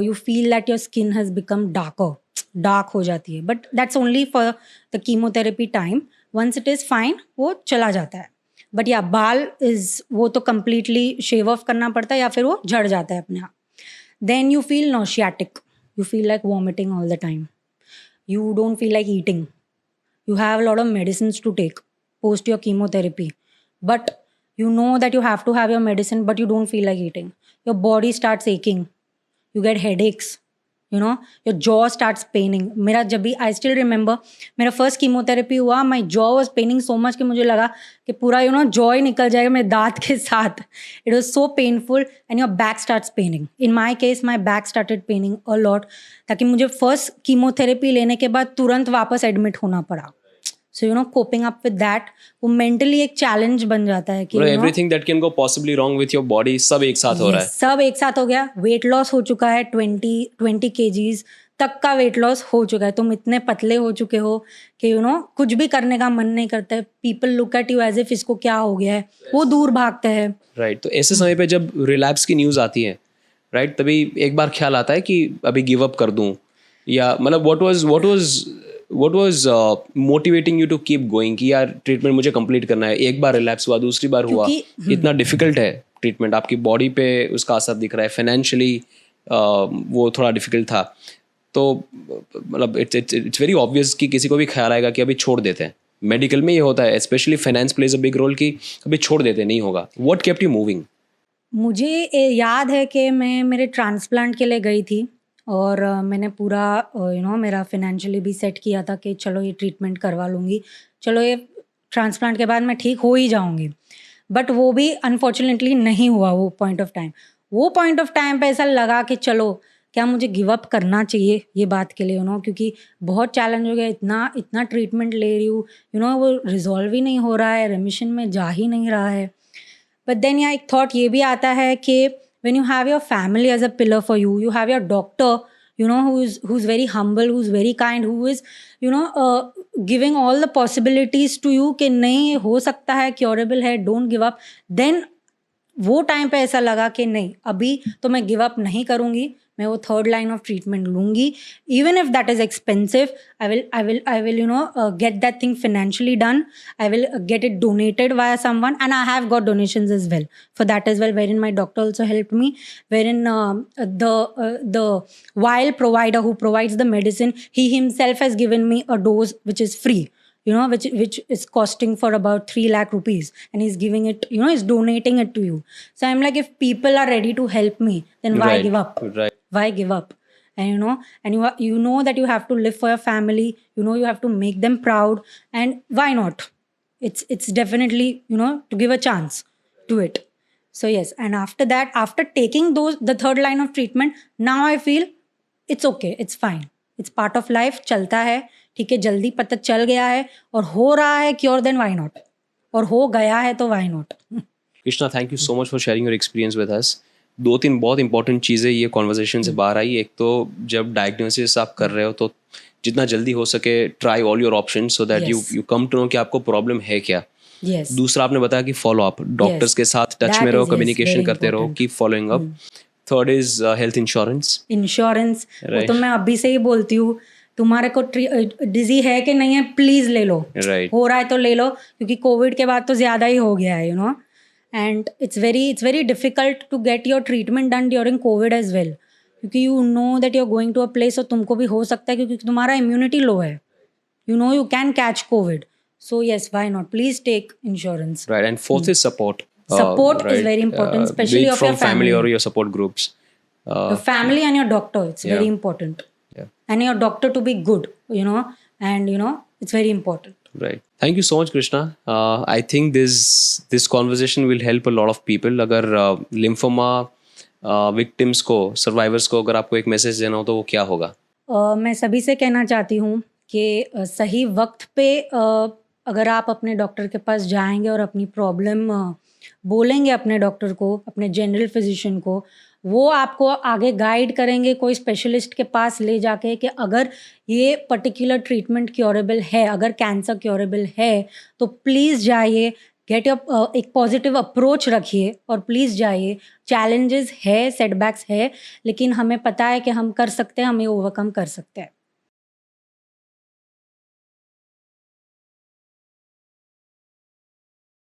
You feel that your skin has become dark हो जाती है, but that's only for the chemotherapy time. Once it is fine, वो चला जाता है. But yeah, बाल is वो तो completely shave off करना पड़ता है या फिर वो झड़ जाता है अपने आप. Then you feel nauseatic. You feel like vomiting all the time. You don't feel like eating. You have a lot of medicines to take post your chemotherapy. But you know that you have to have your medicine but you don't feel like eating. Your body starts aching, you get headaches, you know, your jaw starts paining. मेरा जब भी I still remember मेरा first chemotherapy हुआ, my jaw was paining so much कि मुझे लगा कि पूरा you know jaw ही निकल जाएगा मेरे दांत के साथ. It was so painful and your back starts paining. In my case my back started paining a lot, ताकि मुझे first chemotherapy लेने के बाद तुरंत वापस admit होना पड़ा. So you know coping up with that वो mentally एक challenge बन जाता है कि everything that can go possibly wrong with your body सब एक साथ हो रहा है. सब एक साथ हो गया. वेट लॉस हो चुका है 20 kgs तक का वेट लॉस हो चुका है. तुम इतने पतले हो चुके हो कि यू नो कुछ भी करने का मन नहीं करता है. People look at you as if इसको क्या हो गया है, वो दूर भागते हैं. राइट. तो ऐसे समय पे जब रिलैप्स की न्यूज़ आती है, राइट, तभी एक बार ख्याल आता है कि अभी गिव अप कर दूं, या मतलब what was motivating you to keep going कि यार ट्रीटमेंट मुझे कंप्लीट करना है. एक बार रिलैप्स हुआ, दूसरी बार हुआ, इतना डिफिकल्ट है ट्रीटमेंट, आपकी बॉडी पे उसका असर दिख रहा है, फाइनेंशियली वो थोड़ा डिफिकल्ट था. तो मतलब इट्स वेरी ऑब्वियस कि किसी को भी ख्याल आएगा कि अभी छोड़ देते हैं. मेडिकल में ये होता है, especially finance plays a big role कि अभी छोड़ देते नहीं होगा. What kept you moving? मुझे याद है कि मैं मेरे ट्रांसप्लांट के लिए गई थी और मैंने पूरा यू नो मेरा फाइनेंशियली भी सेट किया था कि चलो ये ट्रीटमेंट करवा लूँगी, चलो ये ट्रांसप्लांट के बाद मैं ठीक हो ही जाऊँगी. बट वो भी अनफॉर्चुनेटली नहीं हुआ. वो पॉइंट ऑफ टाइम पे ऐसा लगा कि चलो क्या मुझे गिव अप करना चाहिए ये बात के लिए, यू नो, क्योंकि बहुत चैलेंज हो गया. इतना ट्रीटमेंट ले रही हूँ, यू नो, वो रिजॉल्व ही नहीं हो रहा है, रेमिशन में जा ही नहीं रहा है. बट देन या एक थॉट ये भी आता है कि when you have your family as a pillar for you, you have your doctor, you know, who's very humble, who's very kind, who is, you know, giving all the possibilities to you कि नहीं हो सकता है, curable है, don't give up. Then वो time पे ऐसा लगा कि नहीं, अभी तो मैं गिव अप नहीं करूँगी, मैं वो थर्ड लाइन ऑफ ट्रीटमेंट लूँगी. Even if that is expensive, I will you know get that thing financially done. I will get it donated via someone and I have got donations as well for that as well, wherein my doctor also helped me, wherein the vial provider who provides the medicine, he himself has given me a dose which is free, you know, which is costing for about 3 lakh rupees, and he's giving it, you know, he's donating it to you. So I'm like, if people are ready to help me, then why give up? Right. Why give up? And you know, and you know that you have to live for your family, you know, you have to make them proud, and why not? It's definitely, you know, to give a chance to it. So yes, and after that, after taking the third line of treatment, now I feel it's okay, it's fine, it's part of life. चलता है, ठीक है, जल्दी पता चल गया है और हो रहा है क्योर, देन व्हाई नॉट, और हो गया है तो why not. Krishna, thank you so much for sharing your experience with us. 2-3 बहुत इंपॉर्टेंट चीज़ें ये कॉन्वर्जेशन से बाहर आई. एक तो जब डायग्नोसिस आप कर रहे हो तो जितना जल्दी हो सके try all your option so that you come to know कि आपको प्रॉब्लम है क्या. Yes. दूसरा आपने बताया कि फॉलो अप, डॉक्टर्स के साथ टच में रहो, कम्युनिकेशन करते रहो, keep following up. Third is health insurance. वो तो मैं अभी से ही बोलती हूँ, तुम्हारे को डिजी है कि नहीं है, प्लीज ले लो. Right. हो रहा है तो ले लो, क्योंकि कोविड के बाद तो ज्यादा ही हो गया है, you know. And it's very difficult to get your treatment done during COVID as well, क्योंकि you know that you are going to a place और तुमको भी हो सकता है, क्योंकि तुम्हारा इम्यूनिटी लो है, you no you can catch Covid. So yes, why not? Please take insurance. Right, and fourth is support. Support is very important, especially be it of from your family or your support groups. Your family and your doctor. It's very important. Yeah. And your doctor to be good, you know, and you know it's very important. Right. Thank you so much, Krishna. I think this conversation will help a lot of people. अगर lymphoma victims को, survivors को अगर आपको एक message देना हो तो वो क्या होगा? मैं सभी से कहना चाहती हूँ कि सही वक्त पे अगर आप अपने डॉक्टर के पास जाएंगे और अपनी प्रॉब्लम बोलेंगे अपने डॉक्टर को, अपने जनरल फिजिशियन को, वो आपको आगे गाइड करेंगे कोई स्पेशलिस्ट के पास ले जाके कि अगर ये पर्टिकुलर ट्रीटमेंट क्योरेबल है, अगर कैंसर क्योरेबल है तो प्लीज़ जाइए, गेट योर एक पॉजिटिव अप्रोच रखिए और प्लीज़ जाइए. चैलेंजेस है, सेटबैक्स है, लेकिन हमें पता है कि हम कर सकते हैं, हम ये ओवरकम कर सकते हैं.